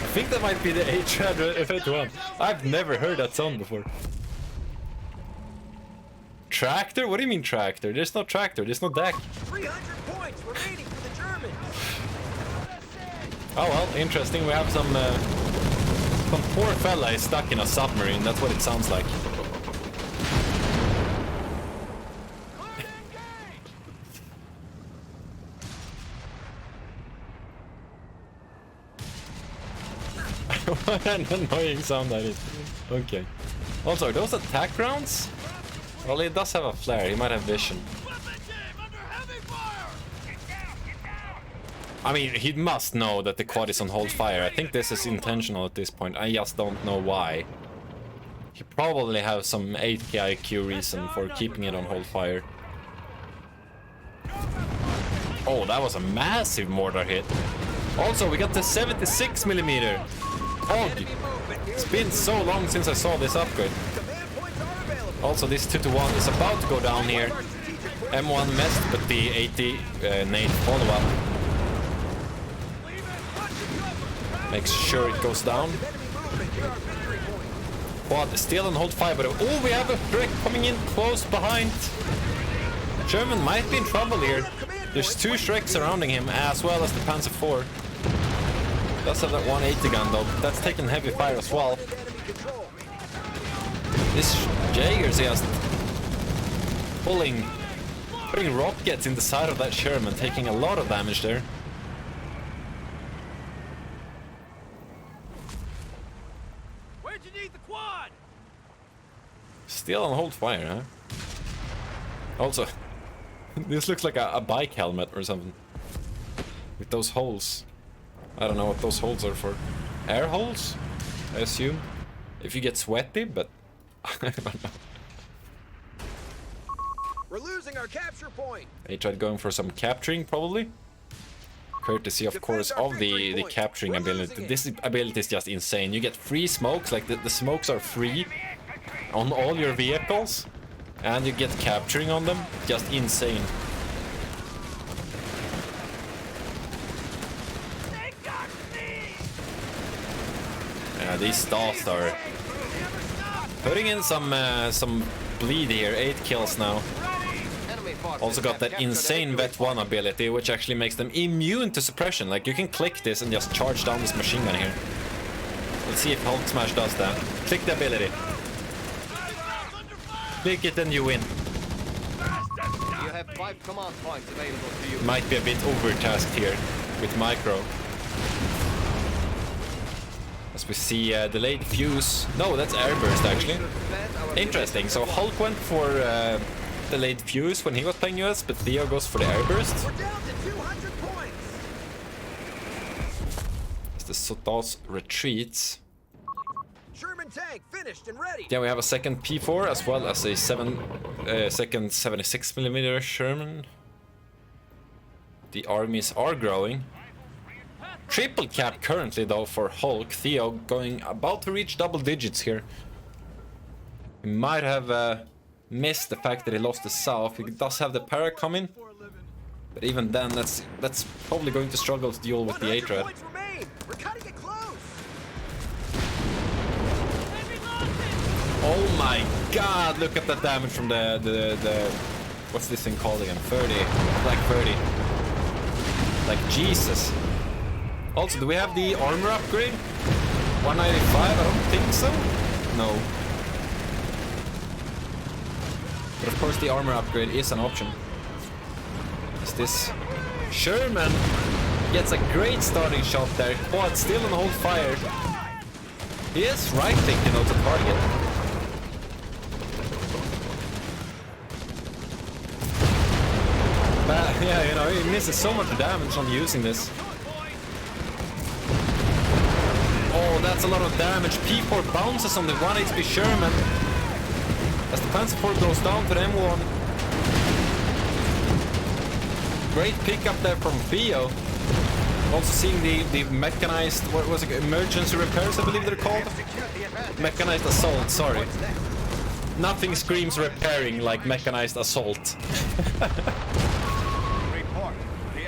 [SPEAKER 1] I think that might be the 8-Rad Vet 1. I've never heard that sound before. Tractor? What do you mean tractor? There's no tractor, there's no deck.
[SPEAKER 3] 300 points remaining for the Germans.
[SPEAKER 1] Oh well, interesting. We have some poor fella is stuck in a submarine. That's what it sounds like. What an annoying sound that is. Okay. Also, are those attack rounds? Well, he does have a flare. He might have vision. I mean, he must know that the quad is on hold fire. I think this is intentional at this point. I just don't know why. He probably has some 8k IQ reason for keeping it on hold fire. Oh, that was a massive mortar hit. Also, we got the 76mm. Oh, it's been so long since I saw this upgrade. Also, this 2-to-1 is about to go down here. M1 messed, but the 80 nade follow-up makes sure it goes down. Quad still on hold fire, but oh, we have a brick coming in close behind. German might be in trouble here. There's 2 Shreks surrounding him, as well as the Panzer IV. Does have that 180 gun though. That's taking heavy fire as well. This Jaeger's just putting rockets in the side of that Sherman, taking a lot of damage there.
[SPEAKER 4] Where'd you need the quad?
[SPEAKER 1] Still on hold fire, huh? Also, this looks like a bike helmet or something. With those holes. I don't know what those holes are for. Air holes, I assume. If you get sweaty, but I don't know.
[SPEAKER 3] We're losing our capture point.
[SPEAKER 1] They tried going for some capturing, probably. Courtesy, of course, of the capturing ability. This ability is just insane. You get free smokes, like the smokes are free on all your vehicles. And you get capturing on them. Just insane. Yeah, these stars are putting in some bleed here. 8 kills now. Also got that insane Vet 1 ability, which actually makes them immune to suppression. Like, you can click this and just charge down this machine gun here. Let's see if HulkSmash does that. Click the ability. Click it and you win.
[SPEAKER 2] You have 5 command points available to you.
[SPEAKER 1] Might be a bit overtasked here with micro. As we see delayed fuse. No, that's airburst actually. Interesting. So Hulk went for delayed fuse when he was playing US, but Theo goes for the airburst.
[SPEAKER 3] We're down to 200 points.
[SPEAKER 1] As the Sotas retreats.
[SPEAKER 3] Sherman tank finished and ready.
[SPEAKER 1] Yeah, we have a second P4 as well as a second 76mm Sherman. The armies are growing. Triple cap currently though for Hulk. Theo going about to reach double digits here. He might have missed the fact that he lost the south. He does have the para coming. But even then, that's probably going to struggle to deal with the
[SPEAKER 3] 100
[SPEAKER 1] Atrad.
[SPEAKER 3] points remain. We're cutting it close.
[SPEAKER 1] Oh my god, look at that damage from the what's this thing called again? 30. Like 30. Like Jesus. Also, do we have the armor upgrade? 195? I don't think so. No. But of course the armor upgrade is an option. Is this Sherman gets a great starting shot there. Quad still on hold fire. He is right clicking out the target. But yeah, you know, he misses so much damage on using this. Oh, that's a lot of damage. P4 bounces on the 1 HP Sherman. As the Panzer IV goes down to the M1. Great pickup there from Theo. Also seeing the mechanized, what was it, emergency repairs, I believe they're called? Mechanized assault, sorry. Nothing screams repairing like mechanized assault.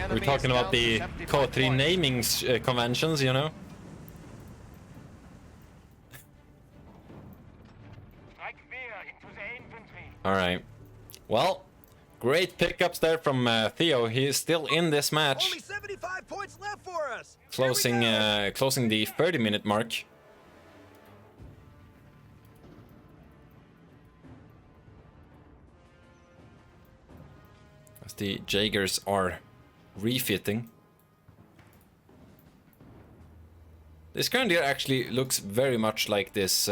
[SPEAKER 1] We're talking about the K3 naming conventions, you know? Alright. Well, great pickups there from Theo. He is still in this match.
[SPEAKER 3] Only 75 points left for us.
[SPEAKER 1] Closing closing the 30-minute mark. As the Jaegers are refitting. This Grenadier actually looks very much like this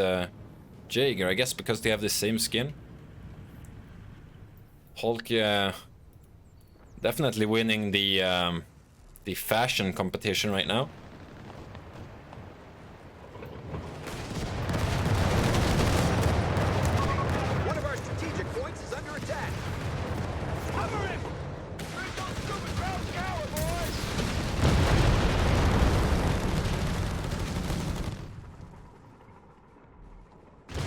[SPEAKER 1] Jaeger, I guess because they have the same skin. Hulk definitely winning the fashion competition right now.
[SPEAKER 3] One of our strategic points is under attack. Cover it! There's no stupid ground tower, boys!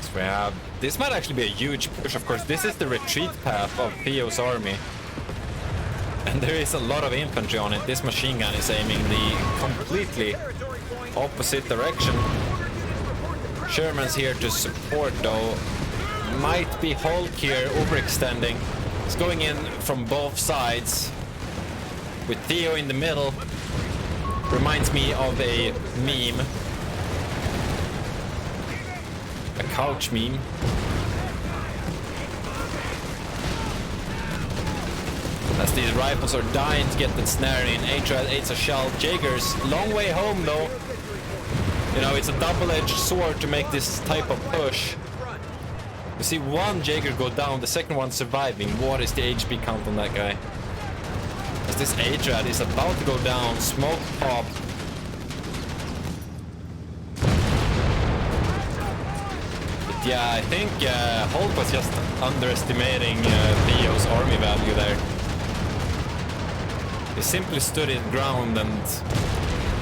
[SPEAKER 1] So we have... This might actually be a huge push, of course. This is the retreat path of Theo's army. And there is a lot of infantry on it. This machine gun is aiming the completely opposite direction. Sherman's here to support though. Might be Hulk here overextending. It's going in from both sides. With Theo in the middle. Reminds me of a meme. A couch meme. As these rifles are dying to get that snare in. Atrad aids a shell. Jaegers, long way home though. You know, it's a double-edged sword to make this type of push. You see one Jaeger go down, the second one surviving. What is the HP count on that guy? As this Atrad is about to go down, smoke pop. But yeah, I think Hulk was just underestimating Theo's army value there. He simply stood his ground and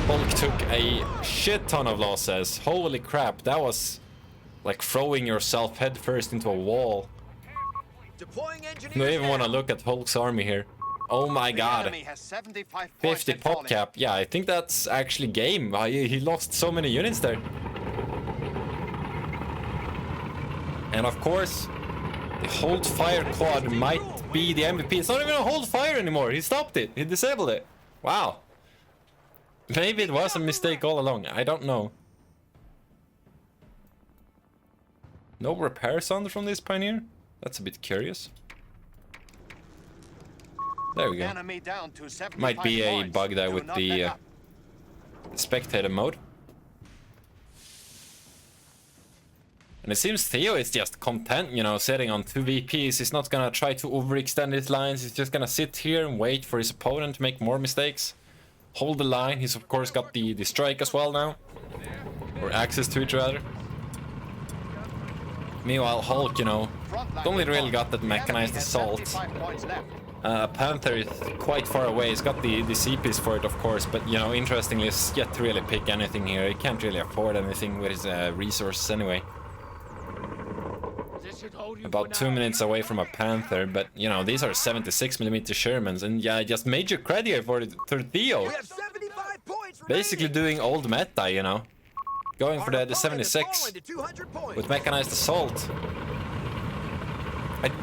[SPEAKER 1] Hulk took a shit ton of losses. Holy crap, that was like throwing yourself head first into a wall. I don't even want to look at Hulk's army here. Oh my god. 50 pop cap. Yeah, I think that's actually game. He lost so many units there. And of course, the hold fire quad might be the MVP. It's not even a hold fire anymore. He stopped it. He disabled it. Wow. Maybe it was a mistake all along. I don't know. No repair sound from this Pioneer? That's a bit curious. There we go. Might be a bug there with the spectator mode. And it seems Theo is just content, you know, sitting on 2 VPs. He's not gonna try to overextend his lines. He's just gonna sit here and wait for his opponent to make more mistakes. Hold the line. He's of course got the strike as well now. Or access to it rather. Meanwhile, Hulk, you know, only really got that mechanized assault. Panther is quite far away. He's got the CPs for it, of course, but you know, interestingly, he's yet to really pick anything here. He can't really afford anything with his resources anyway. About 2 minutes away from a Panther, but you know, these are 76mm Shermans, and yeah, just major credit here for Theo.
[SPEAKER 3] We have 75 points
[SPEAKER 1] Basically doing old meta, you know. Going for the 76
[SPEAKER 3] to 200 points.
[SPEAKER 1] with mechanized assault.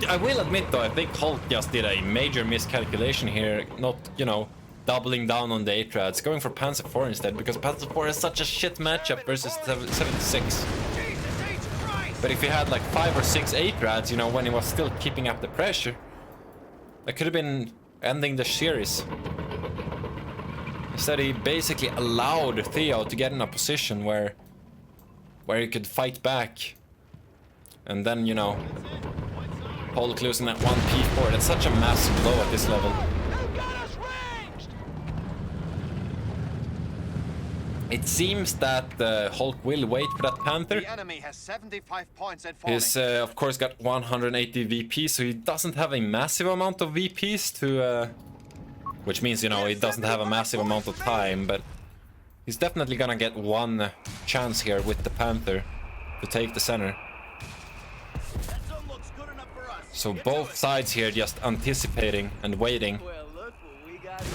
[SPEAKER 1] I will admit though, I think Hulk just did a major miscalculation here, not, you know, doubling down on the 8-rads, going for Panzer IV instead, because Panzer IV has such a shit matchup versus 76. But if he had like 5 or 6 8-rads, you know, when he was still keeping up the pressure, that could have been ending the series. Instead, he basically allowed Theo to get in a position where he could fight back. And then, you know, Hulk losing that 1 P4. That's such a massive blow at this level. It seems that Hulk will wait for that Panther.
[SPEAKER 2] The enemy has 75 points and falling.
[SPEAKER 1] He's, of course, got 180 VP, so he doesn't have a massive amount of VPs to... which means, you know, he doesn't have a massive amount of time, but he's definitely gonna get one chance here with the Panther to take the center. So both sides here just anticipating and waiting.
[SPEAKER 4] Well, look what we got here,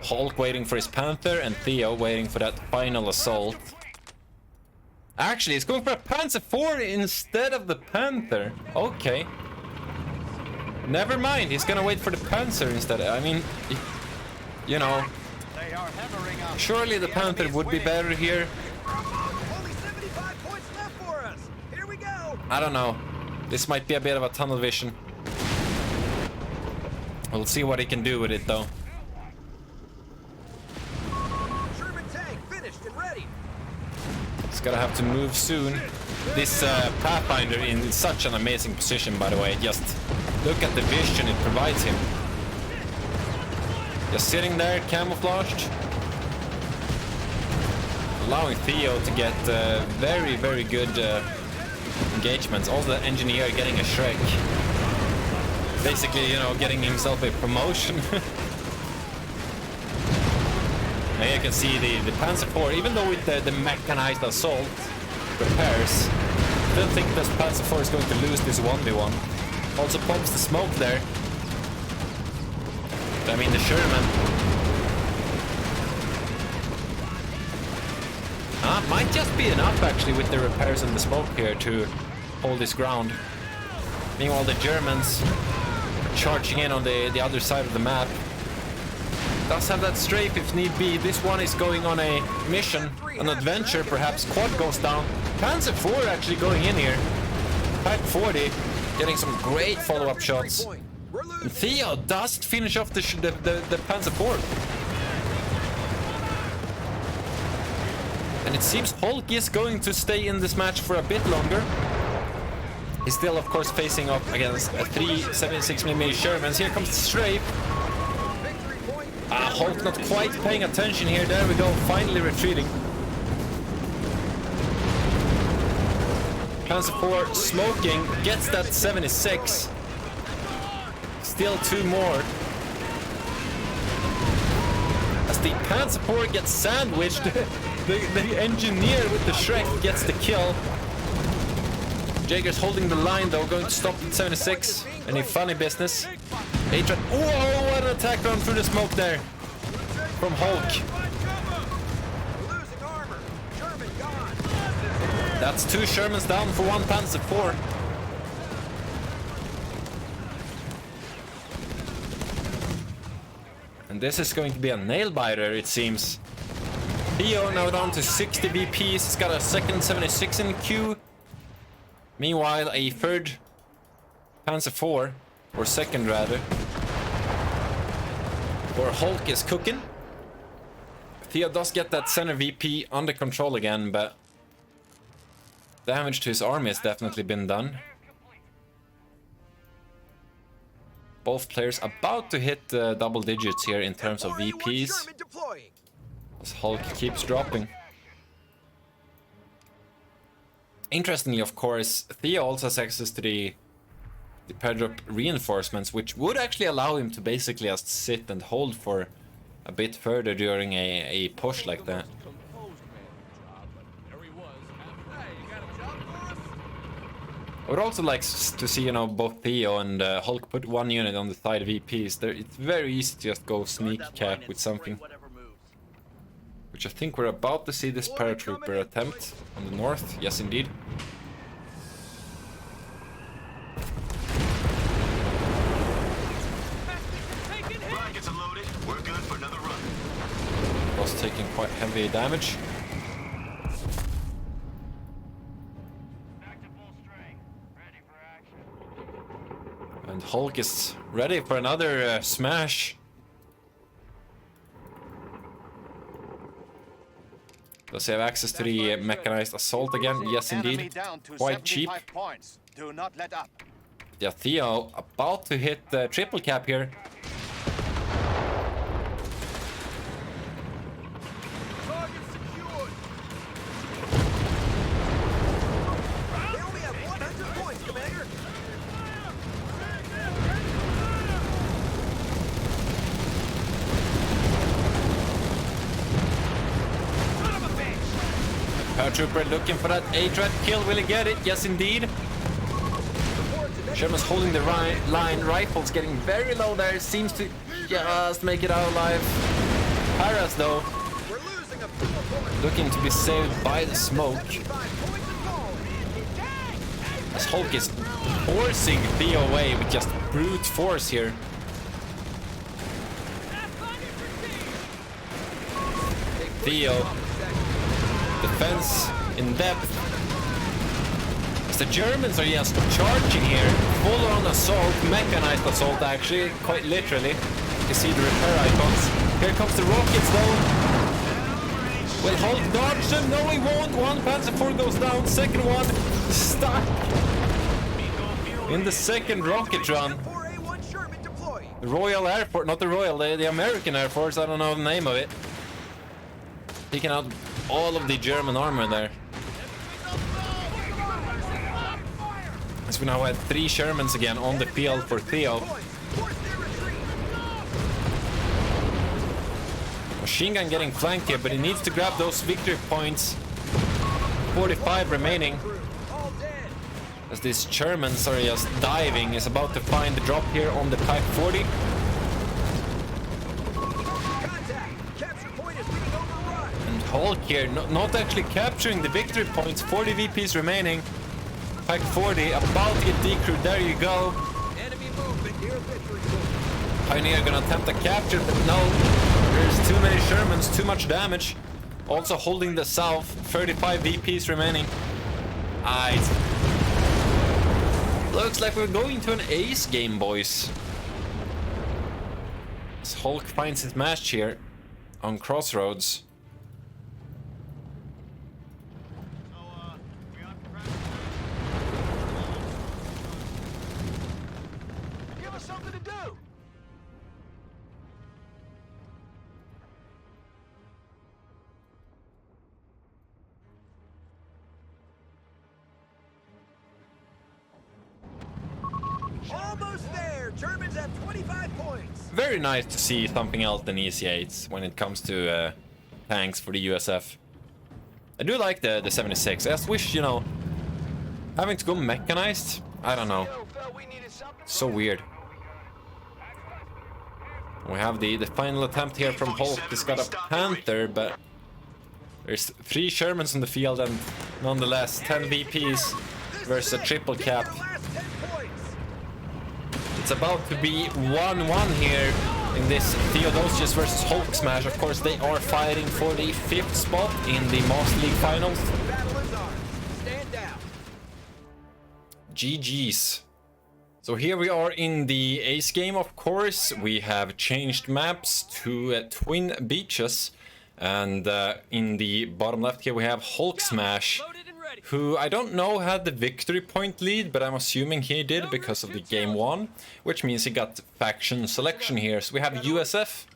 [SPEAKER 4] boys.
[SPEAKER 1] Hulk waiting for his Panther and Theo waiting for that final assault. Actually, he's going for a Panzer IV instead of the Panther. Okay. Never mind, he's gonna wait for the Panzer instead. I mean, you know,
[SPEAKER 2] They are hammering up.
[SPEAKER 1] surely the Panther would be better here.
[SPEAKER 3] Only 75 points left for us. Here we go.
[SPEAKER 1] I don't know. This might be a bit of a tunnel vision. We'll see what he can do with it though.
[SPEAKER 3] Sherman tank finished and ready.
[SPEAKER 1] He's gonna have to move soon. This Pathfinder in such an amazing position, by the way. Just look at the vision it provides him. Just sitting there, camouflaged. Allowing Theo to get very, very good engagements. Also the engineer getting a Shrek. Basically, you know, getting himself a promotion. Now you can see the Panzer IV, even though with the mechanized assault repairs, I don't think this Panzer IV is going to lose this 1v1. Also pops the smoke there. I mean, the Sherman. Might just be enough actually with the repairs and the smoke here to hold his ground. Meanwhile, the Germans are charging in on the other side of the map. Does have that strafe if need be. This one is going on a mission, an adventure perhaps. Quad goes down. Panzer IV actually going in here. Type 40, getting some great follow-up shots. And Theo does finish off the Panzer IV. And it seems Hulk is going to stay in this match for a bit longer. He's still, of course, facing up against a 376mm Shermans. Here comes the strafe. Hulk not quite paying attention here. There we go, finally retreating. Panzer IV smoking, gets that 76. Still 2 more. As the Panzer IV gets sandwiched, the engineer with the Shrek gets the kill. Jaeger's holding the line though, going to stop at 76. Any funny business? Adrian, whoa, what an attack run through the smoke there from Hulk.
[SPEAKER 3] Losing armor. Sherman gone.
[SPEAKER 1] That's 2 Shermans down for 1 Panzer IV. And this is going to be a nail-biter, it seems. Theo now down to 60 VPs. He's got a second 76 in queue. Meanwhile, a third Panzer IV, or second rather, where Hulk is cooking. Theo does get that center VP under control again, but damage to his army has definitely been done. Both players about to hit double digits here in terms of VPs, as Hulk keeps dropping. Interestingly, of course, Theo also has access to the the pair-drop reinforcements, which would actually allow him to basically just sit and hold for a bit further during a push like that. I would also like to see, you know, both Theo and Hulk put one unit on the side VPs. It's very easy to just go sneak cap with something. Which I think we're about to see this paratrooper attempt on the north. Yes, indeed.
[SPEAKER 3] Rockets are loaded. We're good for another run.
[SPEAKER 1] Was taking quite heavy damage. And Hulk is ready for another smash. Does he have access to the mechanized assault again? Yes, indeed. Quite cheap.
[SPEAKER 2] Do not let up.
[SPEAKER 1] Yeah, Theo about to hit the triple cap here.
[SPEAKER 3] Target secured. They only have 100 points, Commander.
[SPEAKER 1] Paratrooper looking for that A-Threat kill. Will he get it? Yes, indeed. Sherman's holding the line. Rifle's getting very low there. Seems to just make it out alive. Paras, though,
[SPEAKER 3] We're losing a full
[SPEAKER 1] looking to be saved by the smoke.
[SPEAKER 3] 5 points and falling.
[SPEAKER 1] This Hulk is forcing Theo away with just brute force here. Theo, defense in depth. As the Germans are just charging here. Full-on assault, mechanized assault actually, quite literally. You can see the repair icons. Here comes the rockets though. Will Hulk dodge them? No, he won't. One Panzer IV goes down. Second one stuck in the second rocket run.
[SPEAKER 3] 4A1 Sherman deployed.
[SPEAKER 1] The Royal Air Force, not the Royal, the American Air Force, I don't know the name of it. Taking out all of the German armor there. As we now had 3 Shermans again on the field for Theo.
[SPEAKER 3] Force their retreat.
[SPEAKER 1] Machine gun getting flanked here, but he needs to grab those victory points. 45 remaining.
[SPEAKER 3] All dead.
[SPEAKER 1] As these Germans are just diving, is about to find the drop here on the Type 40.
[SPEAKER 3] Contact. Capture point is being overrun.
[SPEAKER 1] And Hulk here, not actually capturing the victory points. 40 VPs remaining. Type 40 about to get decrewed. There you go.
[SPEAKER 3] Enemy movement near victory point.
[SPEAKER 1] Pioneer gonna attempt a capture, but no. There's too many Shermans, too much damage. Also holding the south. 35 VPs remaining. Looks like we're going to an ace game, boys. As Hulk finds his match here on Crossroads.
[SPEAKER 3] Give us something to do. Almost there. Germans have 25 points.
[SPEAKER 1] Very nice to see something else than EC8s when it comes to tanks for the USF. I do like the 76. I just wish, you know, having to go mechanized, I don't know. So weird. We have the final attempt here from Hulk. He's got a Panther, but there's 3 Shermans in the field and nonetheless 10 VPs versus a triple cap.
[SPEAKER 3] Their last 10 points.
[SPEAKER 1] It's about to be 1-1 here in this Theodosios versus HulkSmash. Of course, they are fighting for the 5th spot in the Master League Finals.
[SPEAKER 3] Battle is ours. Stand down.
[SPEAKER 1] GG's. So here we are in the ace game, of course. We have changed maps to Twin Beaches. And in the bottom left here we have HulkSmash, who I don't know had the victory point lead, but I'm assuming he did because of the game 1, which means he got faction selection here. So we have USF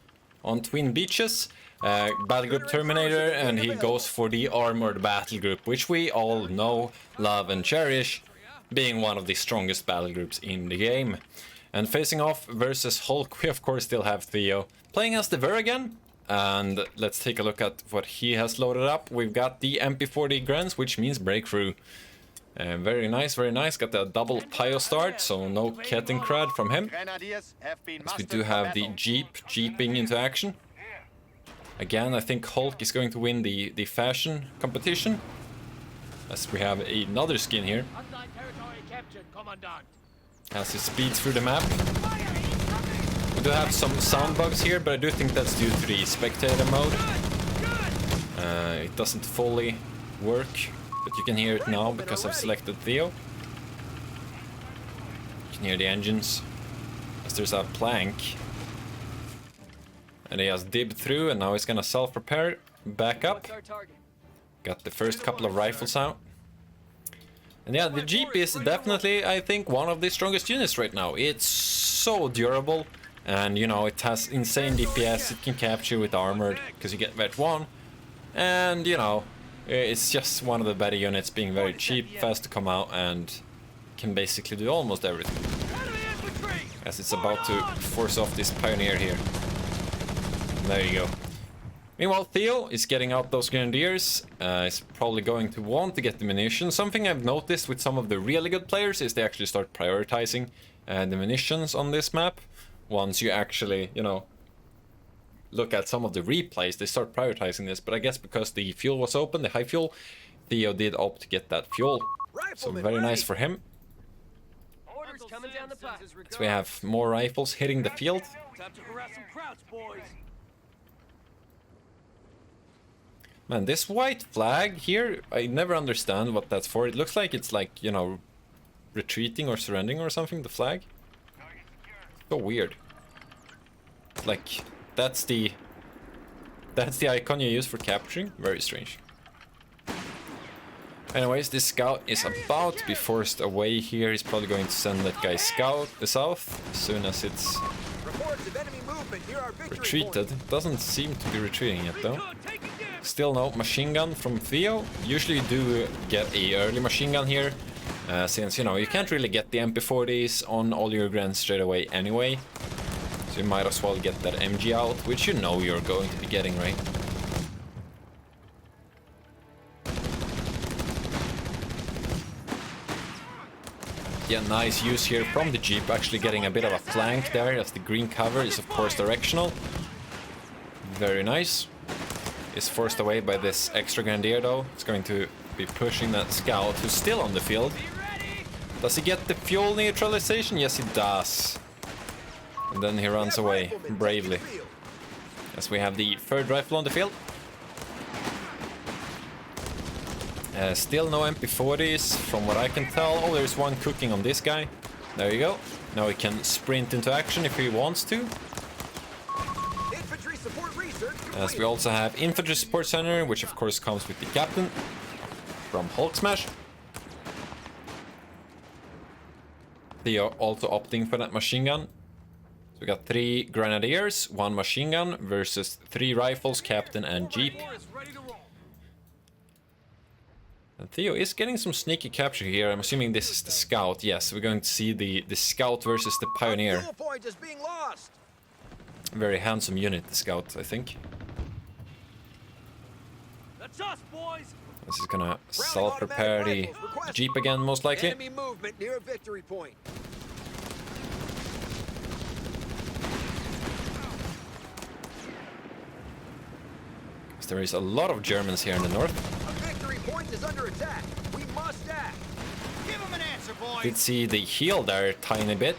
[SPEAKER 1] on Twin Beaches, Battle Group Terminator, and he goes for the Armored Battle Group, which we all know, love and cherish. being one of the strongest battle groups in the game. And facing off versus Hulk, we of course still have Theo playing as the Ver again. And let's take a look at what he has loaded up. We've got the MP40 Grens, which means breakthrough. Very nice, very nice. Got the double Pio start, so no Kettenkrad from him.
[SPEAKER 3] Grenadiers have been
[SPEAKER 1] As we
[SPEAKER 3] mustered
[SPEAKER 1] do
[SPEAKER 3] for
[SPEAKER 1] have the
[SPEAKER 3] battle.
[SPEAKER 1] Jeeping into action. Again, I think Hulk is going to win the fashion competition. As we have another skin here.
[SPEAKER 4] Hostile territory captured, Commandant.
[SPEAKER 1] As he speeds through the map. We do have some sound bugs here, but I do think that's due to the spectator mode. It doesn't fully work, but you can hear it now because I've selected Theo. You can hear the engines. As there's a plank. And he has dibbed through, and now he's gonna self-prepare, back up.
[SPEAKER 4] What's our target?
[SPEAKER 1] Got the first couple of rifles out. And yeah, the Jeep is definitely, I think, one of the strongest units right now. It's so durable, and you know, it has insane DPS, it can capture with armored, because you get vet 1. And you know, it's just one of the better units, being very cheap, fast to come out, and can basically do almost everything.
[SPEAKER 4] Enemy infantry!
[SPEAKER 1] As it's about to force off this Pioneer here. There you go. Meanwhile, Theo is getting out those Grenadiers. He's probably going to want to get the munitions. Something I've noticed with some of the really good players is they actually start prioritizing the munitions on this map. Once you actually, you know, look at some of the replays, they start prioritizing this. But I guess because the fuel was open, the high fuel, Theo did opt to get that fuel. So very nice for him.
[SPEAKER 4] Orders coming down the pipe.
[SPEAKER 1] So we have more rifles hitting the field.
[SPEAKER 4] Time to harass some krauts, boys.
[SPEAKER 1] Man, this white flag here, I never understand what that's for. It looks like it's like, you know, retreating or surrendering or something, the flag. So weird. Like, that's the icon you use for capturing. Very strange. Anyways, this scout is about to be forced away here. He's probably going to send that guy south as soon as it's
[SPEAKER 3] Reports of enemy movement near our victory
[SPEAKER 1] retreated.
[SPEAKER 3] point.
[SPEAKER 1] Doesn't seem to be retreating yet though. Still no machine gun from Theo. Usually you do get a early machine gun here, since you know you can't really get the MP40s on all your grants straight away anyway. So you might as well get that MG out, which you know you're going to be getting, right? Yeah, nice use here from the Jeep, actually getting a bit of a flank there, as the green cover is of course directional. Very nice. Is forced away by this extra Grenadier though. It's going to be pushing that scout who's still on the field. Does he get the fuel neutralization? Yes, he does. And then he runs away bravely. As we have the third rifle on the field. Still no MP40s from what I can tell. Oh, there's one cooking on this guy. There you go. Now he can sprint into action if he wants to.
[SPEAKER 3] Infantry support research
[SPEAKER 1] As we also have Infantry Support Center, which of course comes with the captain from HulkSmash. They are also opting for that machine gun. So we got 3 Grenadiers, 1 machine gun versus 3 rifles, captain and Jeep. And Theo is getting some sneaky capture here. I'm assuming this is the scout. Yes, we're going to see the scout versus the pioneer.
[SPEAKER 3] fuel point is being lost.
[SPEAKER 1] Very handsome unit, the scout, I think.
[SPEAKER 4] That's us, boys.
[SPEAKER 1] This is gonna self-prepare the Jeep again, most likely.
[SPEAKER 3] Enemy movement near a victory point.
[SPEAKER 1] There is a lot of Germans here in the north.
[SPEAKER 3] A victory point is under attack. We must act. Give him an answer, boys.
[SPEAKER 1] Did see the heal there a tiny bit,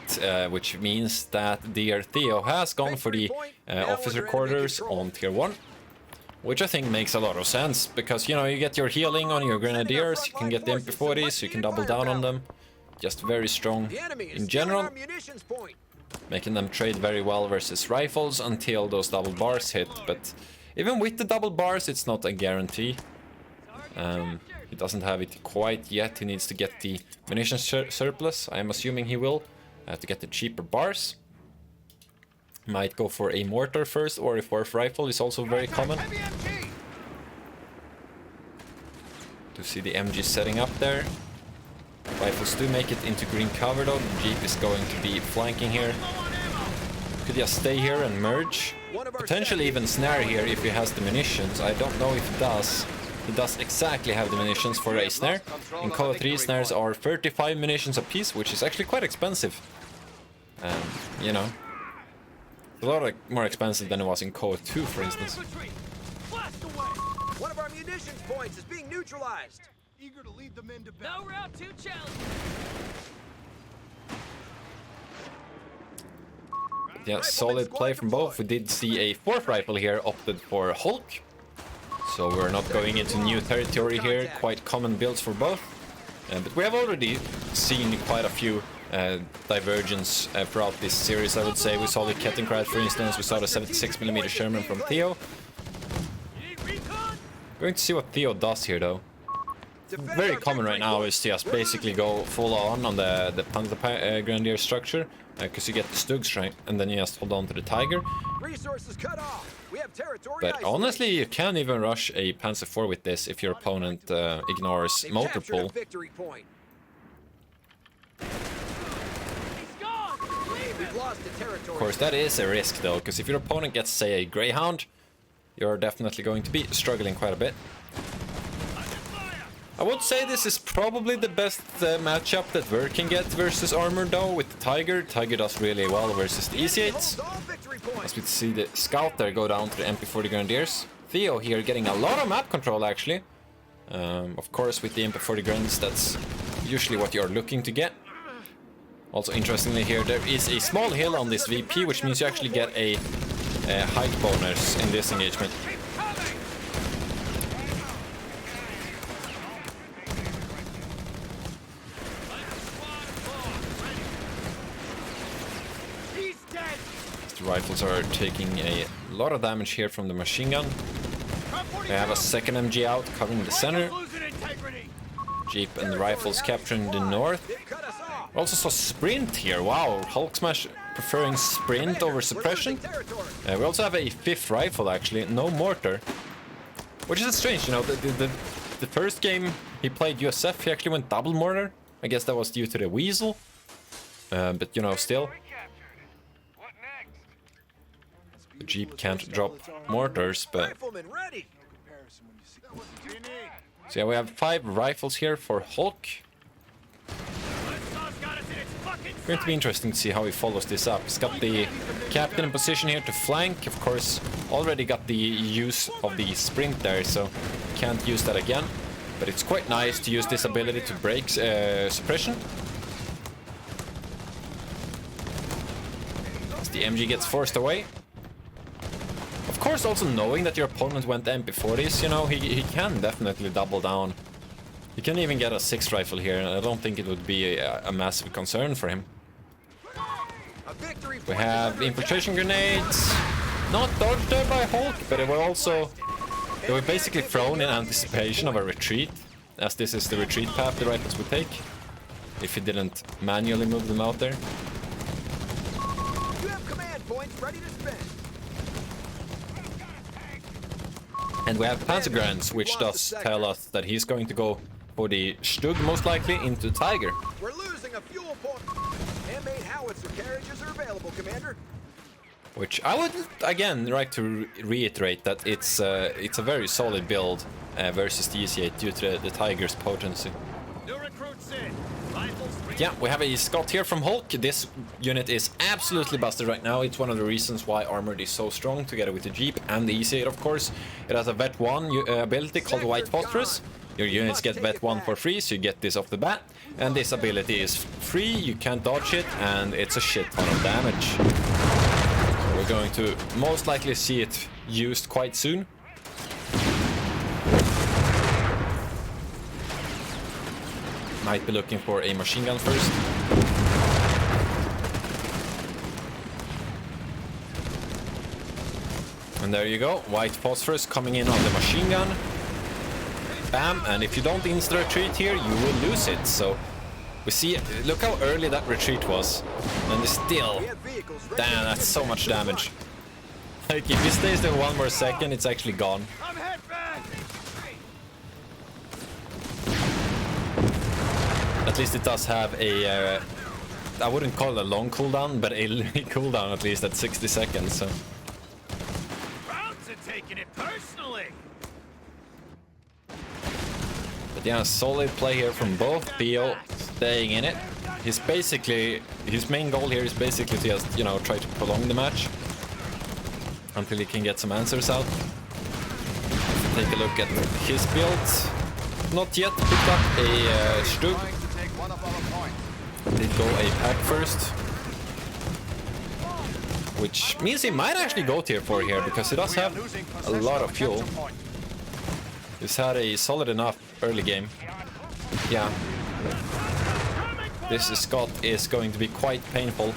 [SPEAKER 1] which means that dear Theo has gone for the officer quarters on tier 1. Which I think makes a lot of sense, because, you know, you get your healing on your Grenadiers, you can get the MP40s, so you can double down on them. Just very strong
[SPEAKER 3] The enemy is
[SPEAKER 1] in
[SPEAKER 3] stealing
[SPEAKER 1] general,
[SPEAKER 3] our munitions point.
[SPEAKER 1] making them trade very well versus rifles until those double bars hit. But even with the double bars, it's not a guarantee. He doesn't have it quite yet. He needs to get the munition surplus. I'm assuming he will, to get the cheaper bars. Might go for a mortar first, or a 4th rifle is also very common.
[SPEAKER 3] Heavy MG.
[SPEAKER 1] To see the MG setting up there. Rifles do make it into green cover though. The Jeep is going to be flanking here. Could just stay here and merge. Potentially even snare here if he has the munitions. I don't know if he does. He does exactly have the munitions for a snare. In Call of 3 snares are 35 munitions apiece, which is actually quite expensive. You know, a lot more expensive than it was in Call of 2, for instance.
[SPEAKER 3] One of our munitions points is being neutralized.
[SPEAKER 5] Eager to lead the men to battle.
[SPEAKER 4] No round 2 challenge.
[SPEAKER 1] Yeah, solid play from both. We did see a 4th rifle here opted for Hulk. So we're not going into new territory here. Quite common builds for both. But we have already seen quite a few divergence throughout this series, I would say. We saw the Kettenkrad, for instance. We saw the 76mm Sherman from Theo. Going to see what Theo does here, though. Very common right now is to just basically go full on the Panther Grenadier structure, because you get the Stugs, right? And then you just hold on to the Tiger.
[SPEAKER 3] Resources cut off. We have territory
[SPEAKER 1] But
[SPEAKER 3] isolated.
[SPEAKER 1] honestly, you can't even rush a Panzer IV with this if your opponent ignores
[SPEAKER 3] They've
[SPEAKER 1] motor
[SPEAKER 3] captured a
[SPEAKER 1] pull.
[SPEAKER 3] victory point.
[SPEAKER 4] He's gone. Leave
[SPEAKER 3] We've
[SPEAKER 4] him.
[SPEAKER 3] lost the territory.
[SPEAKER 1] Of course, that is a risk, though, because if your opponent gets, say, a Greyhound, you're definitely going to be struggling quite a bit. I would say this is probably the best matchup that Ver can get versus Armor, though, with the Tiger. Tiger does really well versus the EC8s.
[SPEAKER 3] All victory points.
[SPEAKER 1] As we see the Scout there go down to the MP40 Grenadiers. Theo here getting a lot of map control, actually. Of course, with the MP40 Grenadiers, that's usually what you're looking to get. Also, interestingly here, there is a small hill on this VP, which means you actually get a height bonus in this engagement. The rifles are taking a lot of damage here from the machine gun. They have a second MG out covering the center. Jeep and the rifles capturing the north. We also saw sprint here. Wow, HulkSmash preferring sprint over suppression. We also have a 5th rifle, actually, no mortar. Which is strange, you know, the first game he played USF, he actually went double mortar. I guess that was due to the Weasel. But, you know, still. The Jeep can't drop mortars, but...
[SPEAKER 3] Rifleman ready.
[SPEAKER 1] So yeah, we have 5 rifles here for Hulk. Going to be interesting to see how he follows this up. He's got the captain in position here to flank. Of course, already got the use of the sprint there, so can't use that again. But it's quite nice to use this ability to break suppression. As the MG gets forced away. Of course, also knowing that your opponent went MP40s, you know, he can definitely double down. He can even get a 6th rifle here, and I don't think it would be a massive concern for him. We have infiltration grenades. Not dodged there by Hulk, but they were basically thrown in anticipation of a retreat, as this is the retreat path the rifles would take, if he didn't manually move them out there.
[SPEAKER 3] You have command points ready to spend.
[SPEAKER 1] And we have Panzergrens, which does tell us that he's going to go for the Stug, most likely, into Tiger.
[SPEAKER 3] We're losing a fuel point. Handmade howitzer carriages are available, Commander.
[SPEAKER 1] Which I would, again, like to reiterate that it's a very solid build versus the EC8 due to the Tiger's potency.
[SPEAKER 5] New recruits in. Rifles ready.
[SPEAKER 1] Yeah, we have a Scott here from Hulk. This unit is absolutely busted right now. It's one of the reasons why Armored is so strong, together with the Jeep and the EC8, of course. It has a Vet 1 ability called White Phosphorus. Your units get Vet 1 for free, so you get this off the bat. And this ability is free, you can't dodge it, and it's a shit ton of damage. So we're going to most likely see it used quite soon. Might be looking for a machine gun first. And there you go, White Phosphorus coming in on the machine gun. Bam, and if you don't insta-retreat here, you will lose it. So we see, look how early that retreat was. And still, damn, that's so much damage. Like, if he stays there 1 more second, it's actually gone.
[SPEAKER 5] I'm head back.
[SPEAKER 1] That At least it does have a, I wouldn't call it a long cooldown, but a cooldown at least at 60 seconds, so.
[SPEAKER 5] Crowds are taking it personally.
[SPEAKER 1] But yeah, solid play here from both. Theo staying in it. He's basically, his main goal here is basically to just, you know, try to prolong the match until he can get some answers out. Take a look at his build. Not yet picked up a Stug.
[SPEAKER 2] Trying to take one of our points.
[SPEAKER 1] Did go a pack first. Which means he might actually go tier 4 here, because he does have a lot of fuel. He's had a solid enough early game. Yeah. This Scott is going to be quite painful.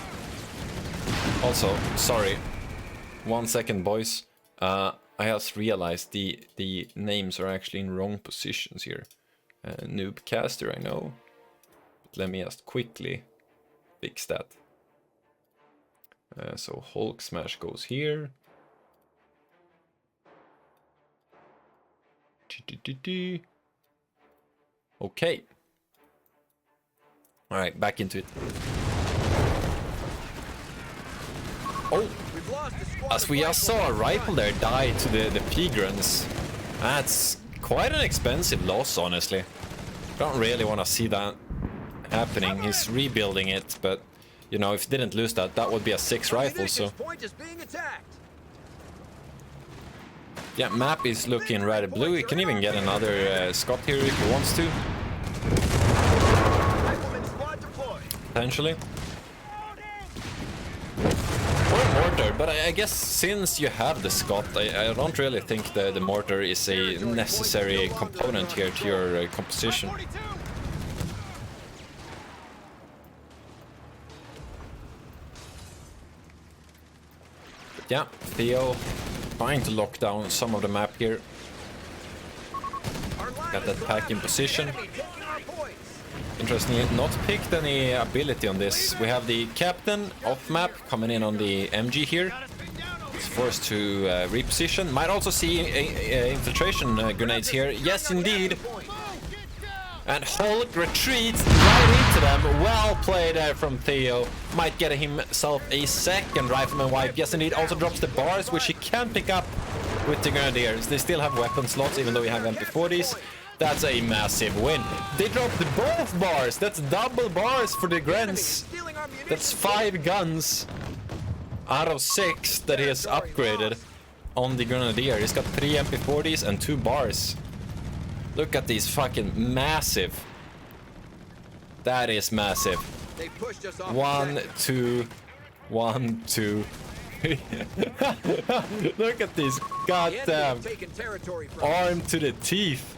[SPEAKER 1] Also, sorry. 1 second, boys. I just realized the names are actually in wrong positions here. Noobcaster, I know. But let me just quickly fix that. So HulkSmash goes here. Okay. Alright, back into it. Oh! As we just saw a rifle there die to the Pigrans. That's quite an expensive loss, honestly. Don't really want to see that happening. He's rebuilding it, but you know, if he didn't lose that, that would be a 6 rifle, so. Yeah, map is looking rather blue. He can even get another Scott here if he wants to. Potentially. Or a mortar, but I guess since you have the Scott, I don't really think the mortar is a necessary component here to your composition. But yeah, Theo trying to lock down some of the map here. Got that pack in position. Interestingly, not picked any ability on this. We have the captain off map coming in on the MG here. He's forced to reposition. Might also see infiltration grenades here. Yes, indeed. And Hulk retreats right into them. Well played there from Theo. Might get himself a second rifleman wipe. Yes, indeed. Also drops the bars, which he can pick up with the Grenadiers. They still have weapon slots, even though we have MP40s. That's a massive win. They dropped both bars. That's double bars for the Grens. That's 5 guns out of 6 that he has upgraded on the Grenadier. He's got 3 MP40s and 2 bars. Look at these fucking massive. That is massive. 1, 2, 1, 2. Look at these goddamn armed to the teeth.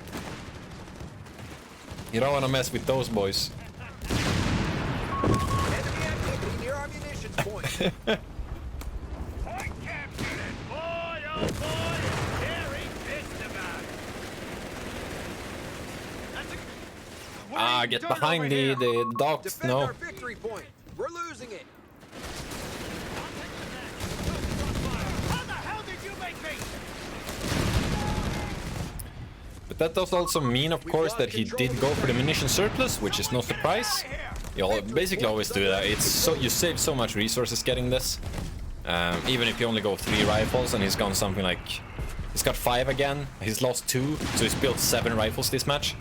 [SPEAKER 1] You don't want to mess with those boys. Get behind the docks. No.
[SPEAKER 3] We're losing it.
[SPEAKER 5] How the hell did you make me?
[SPEAKER 1] But that does also mean, of course, that he did go for the munition surplus, which is no surprise. You'll basically always do that. It's so you save so much resources getting this. Even if you only go 3 rifles, and he's gone something like, he's got 5 again. He's lost 2, so he's built 7 rifles this match.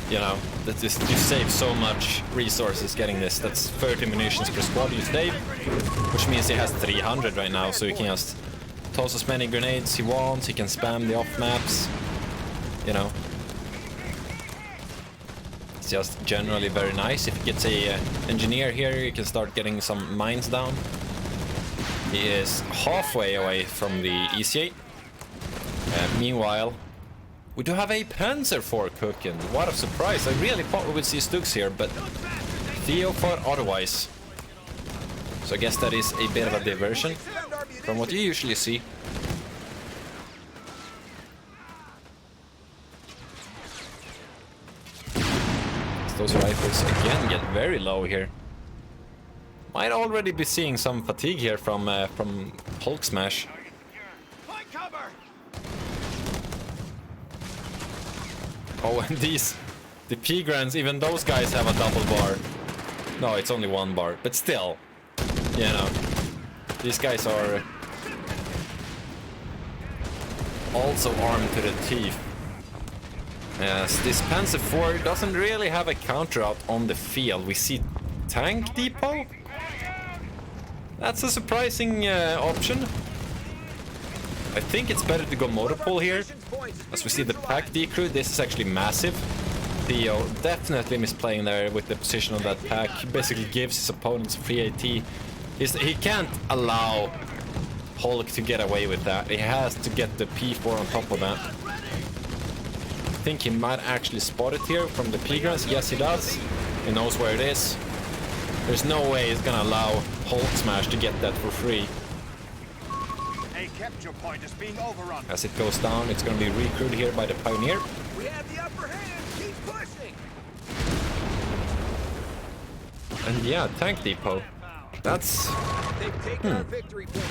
[SPEAKER 1] You know, that just, you save so much resources getting this. That's 30 munitions per squad you save, which means he has 300 right now, so he can just toss as many grenades he wants. He can spam the off maps. You know, it's just generally very nice. If he gets a engineer here, he can start getting some mines down. He is halfway away from the EC8. Meanwhile, we do have a Panzer IV cooking. What a surprise. I really thought we would see Stugs here, but Theo thought otherwise. So I guess that is a bit of a diversion from what you usually see. Those rifles again get very low here. Might already be seeing some fatigue here from HulkSmash. Oh, and these The P-Grants, even those guys have a double bar. No, it's only one bar, but still, you know, these guys are also armed to the teeth. Yes, this Panzer IV doesn't really have a counter out on the field. We see tank depot. That's a surprising option. I think it's better to go motor pool here. As we see the pack decrew, this is actually massive. Theo definitely misplaying there with the position on that pack. He basically gives his opponents free AT. He can't allow Hulk to get away with that. He has to get the P4 on top of that. I think he might actually spot it here from the P-Grants. Yes, he does. He knows where it is. There's no way he's gonna allow HulkSmash to get that for free.
[SPEAKER 3] A capture point is being overrun.
[SPEAKER 1] As it goes down, it's gonna be recruited here by the Pioneer.
[SPEAKER 3] We have the upper hand. Keep pushing.
[SPEAKER 1] And yeah, tank depot. That's
[SPEAKER 3] They've taken our victory point.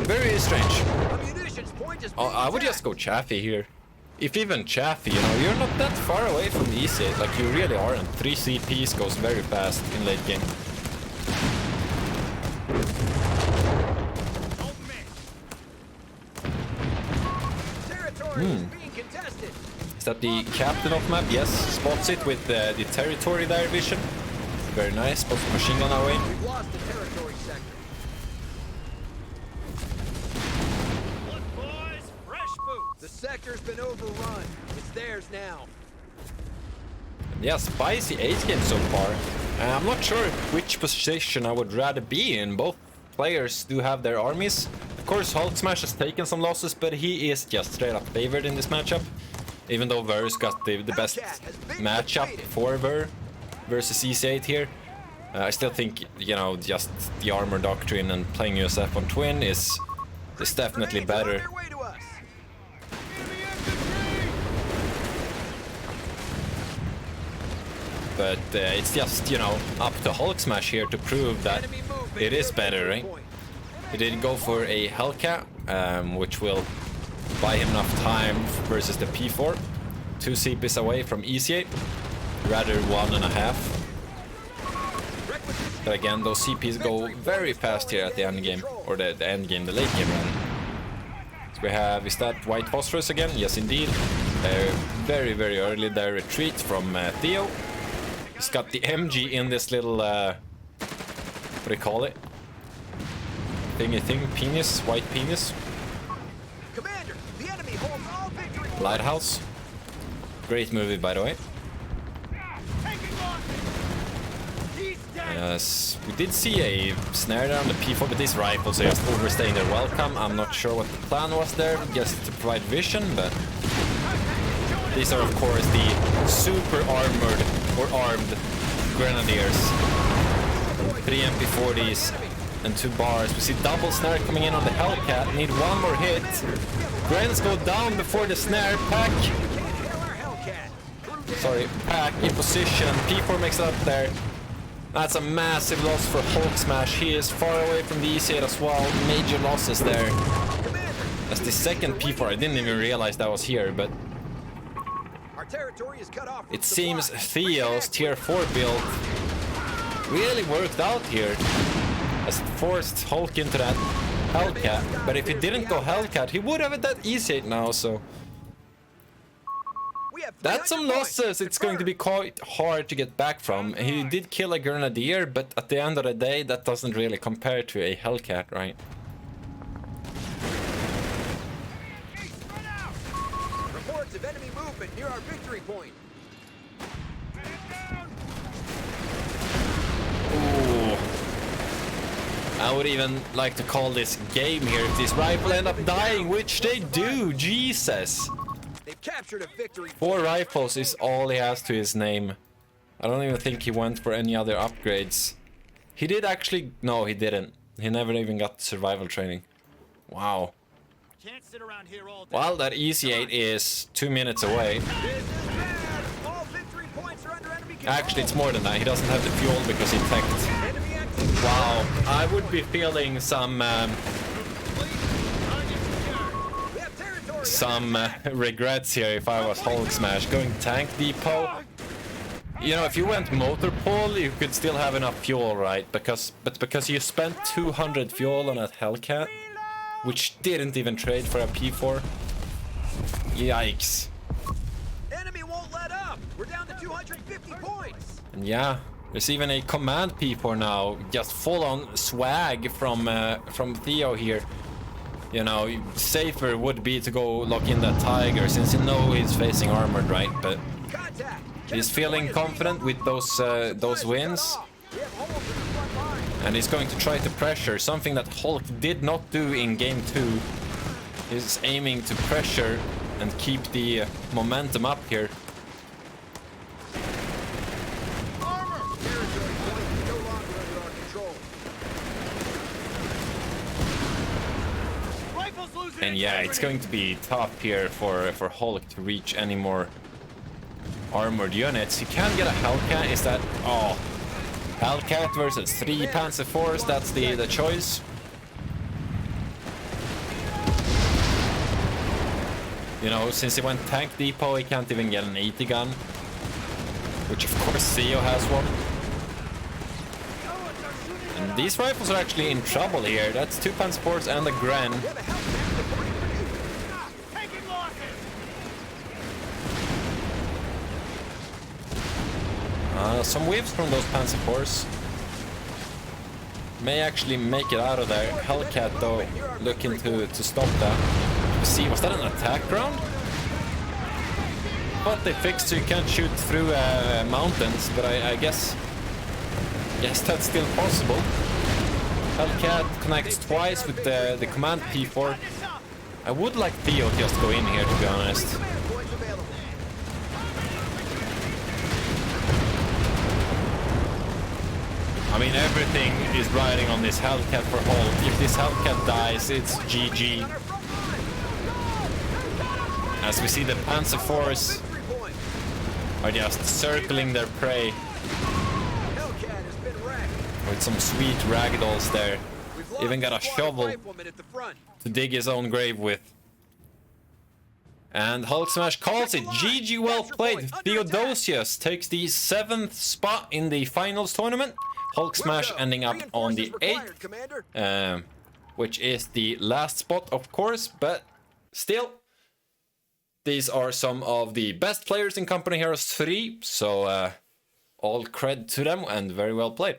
[SPEAKER 1] very strange.
[SPEAKER 3] A munitions point is being
[SPEAKER 1] I would just go Chaffee here. If even Chaffee, you know, you're not that far away from the E8, like you really aren't. 3 CPs goes very fast in late game.
[SPEAKER 3] Territory is being contested.
[SPEAKER 1] Is that the captain of map? Yes, spots it with the territory there vision. Very nice, spots the machine gun away.
[SPEAKER 3] We've lost the territory sector.
[SPEAKER 5] Look, boys, fresh boots.
[SPEAKER 3] The sector's been overrun. It's theirs now.
[SPEAKER 1] Yeah, spicy 8 game so far. I'm not sure which position I would rather be in. Both players do have their armies. Of course, HulkSmash has taken some losses, but he is just straight up favored in this matchup. Even though Ver's got the best matchup for Ver versus EC8 here. I still think, you know, just the armor doctrine and playing USF on Twin is definitely
[SPEAKER 3] Grenades are on
[SPEAKER 1] better.
[SPEAKER 3] their way to us.
[SPEAKER 1] But it's just, you know, up to HulkSmash here to prove that
[SPEAKER 3] Enemy movement
[SPEAKER 1] it is
[SPEAKER 3] near
[SPEAKER 1] better,
[SPEAKER 3] victory
[SPEAKER 1] right?
[SPEAKER 3] point.
[SPEAKER 1] He did go for a Hellcat, which will buy him enough time versus the P4. 2 CPs away from EC8, rather 1.5. But again, those CPs go very fast here at the end game, or the end game, the late game run. So we have, is that White Phosphorus again? Yes, indeed. Very, very early their retreat from Theo. He's got the MG in this little, what do you call it? Thing, penis, white penis.
[SPEAKER 3] Commander, the enemy holds all victory points.
[SPEAKER 1] Lighthouse. Great movie, by the way. Yes, we did see a snare there on the P4, but these rifles are just overstaying their welcome. I'm not sure what the plan was there, just to provide vision, but these are of course the super armored or armed grenadiers. 3 MP40s and 2 bars. We see double snare coming in on the Hellcat. Need one more hit. Grens go down before the snare. Pack. Sorry, pack in position. P4 makes it up there. That's a massive loss for HulkSmash. He is far away from the EC8 as well. Major losses there. That's the second P4. I didn't even realize that was here, but
[SPEAKER 3] Our territory is cut off.
[SPEAKER 1] it seems Theo's tier 4 build really worked out here. As it forced Hulk into that Hellcat. But if he didn't go Hellcat, he would have that E8 now, so that's some losses. It's going to be quite hard to get back from. He did kill a Grenadier, but at the end of the day, that doesn't really compare to a Hellcat, right?
[SPEAKER 3] Reports of enemy movement near our victory point.
[SPEAKER 1] Ooh. I would even like to call this game here if these rifles end up dying, which they do. Jesus.
[SPEAKER 3] They've captured a victory.
[SPEAKER 1] 4 rifles is all he has to his name. I don't even think he went for any other upgrades. He did actually... No, he didn't. He never even got survival training. Wow.
[SPEAKER 5] Can't sit around here all day.
[SPEAKER 1] Well, that EC8 is 2 minutes away.
[SPEAKER 3] This is bad. All victory points are under enemy control.
[SPEAKER 1] Actually, it's more than that. He doesn't have the fuel because he teched.
[SPEAKER 3] Enemy activity.
[SPEAKER 1] Wow. I would be feeling some...
[SPEAKER 3] We have territory
[SPEAKER 1] some regrets here if I was HulkSmash. Going tank depot. You know, if you went motor pull, you could still have enough fuel, right? But because you spent 200 fuel on that Hellcat, which didn't even trade for a P4. Yikes.
[SPEAKER 3] Enemy won't let up. We're down to 250 points.
[SPEAKER 1] And yeah, there's even a command P4 now, just full on swag from Theo here. You know, safer would be to go lock in that Tiger since you know he's facing armored, right? But
[SPEAKER 3] Contact.
[SPEAKER 1] he's feeling confident with those wins.
[SPEAKER 3] We have holes in the front line.
[SPEAKER 1] And he's going to try to pressure, something that Hulk did not do in game 2. He's aiming to pressure and keep the momentum up here.
[SPEAKER 3] Armor. Territory point is no longer under our control.
[SPEAKER 5] Rifles losing
[SPEAKER 1] And yeah, it's going to be tough here for Hulk to reach any more armored units. He can get a Hellcat. Is that... Oh. Hellcat versus 3 Panzer IVs. That's the choice. You know, since he went tank depot, he can't even get an 80 gun. Which of course Theo has one. And these rifles are actually in trouble here. That's 2 Panzer IVs and a Gren.
[SPEAKER 3] We have a Hellcat reporting for you.
[SPEAKER 5] Taking losses.
[SPEAKER 1] Some whiffs from those Panzer IVs. May actually make it out of there. Hellcat though, looking to stop that. See, was that an attack round? But they fixed so you can't shoot through mountains, but I guess that's still possible. Hellcat connects twice with the command P4. I would like Theo just go in here, to be honest.
[SPEAKER 3] Command points available.
[SPEAKER 1] I mean, everything is riding on this Hellcat for Hulk. If this Hellcat dies, it's GG.
[SPEAKER 3] On our front line.
[SPEAKER 1] As we see the Panzer IVs
[SPEAKER 3] Victory point.
[SPEAKER 1] are just circling their prey
[SPEAKER 3] Hellcat has been wrecked.
[SPEAKER 1] with some sweet ragdolls there.
[SPEAKER 3] We've lost
[SPEAKER 1] Even got a
[SPEAKER 3] squad
[SPEAKER 1] shovel
[SPEAKER 3] riflemen at the front.
[SPEAKER 1] to dig his own grave with. And HulkSmash calls it. GG, well played. Theodosios takes the 7th spot in the finals tournament. HulkSmash ending up on the 8th,
[SPEAKER 3] Commander.
[SPEAKER 1] which is the last spot, of course, but still, these are some of the best players in Company Heroes 3, so all cred to them and very well played.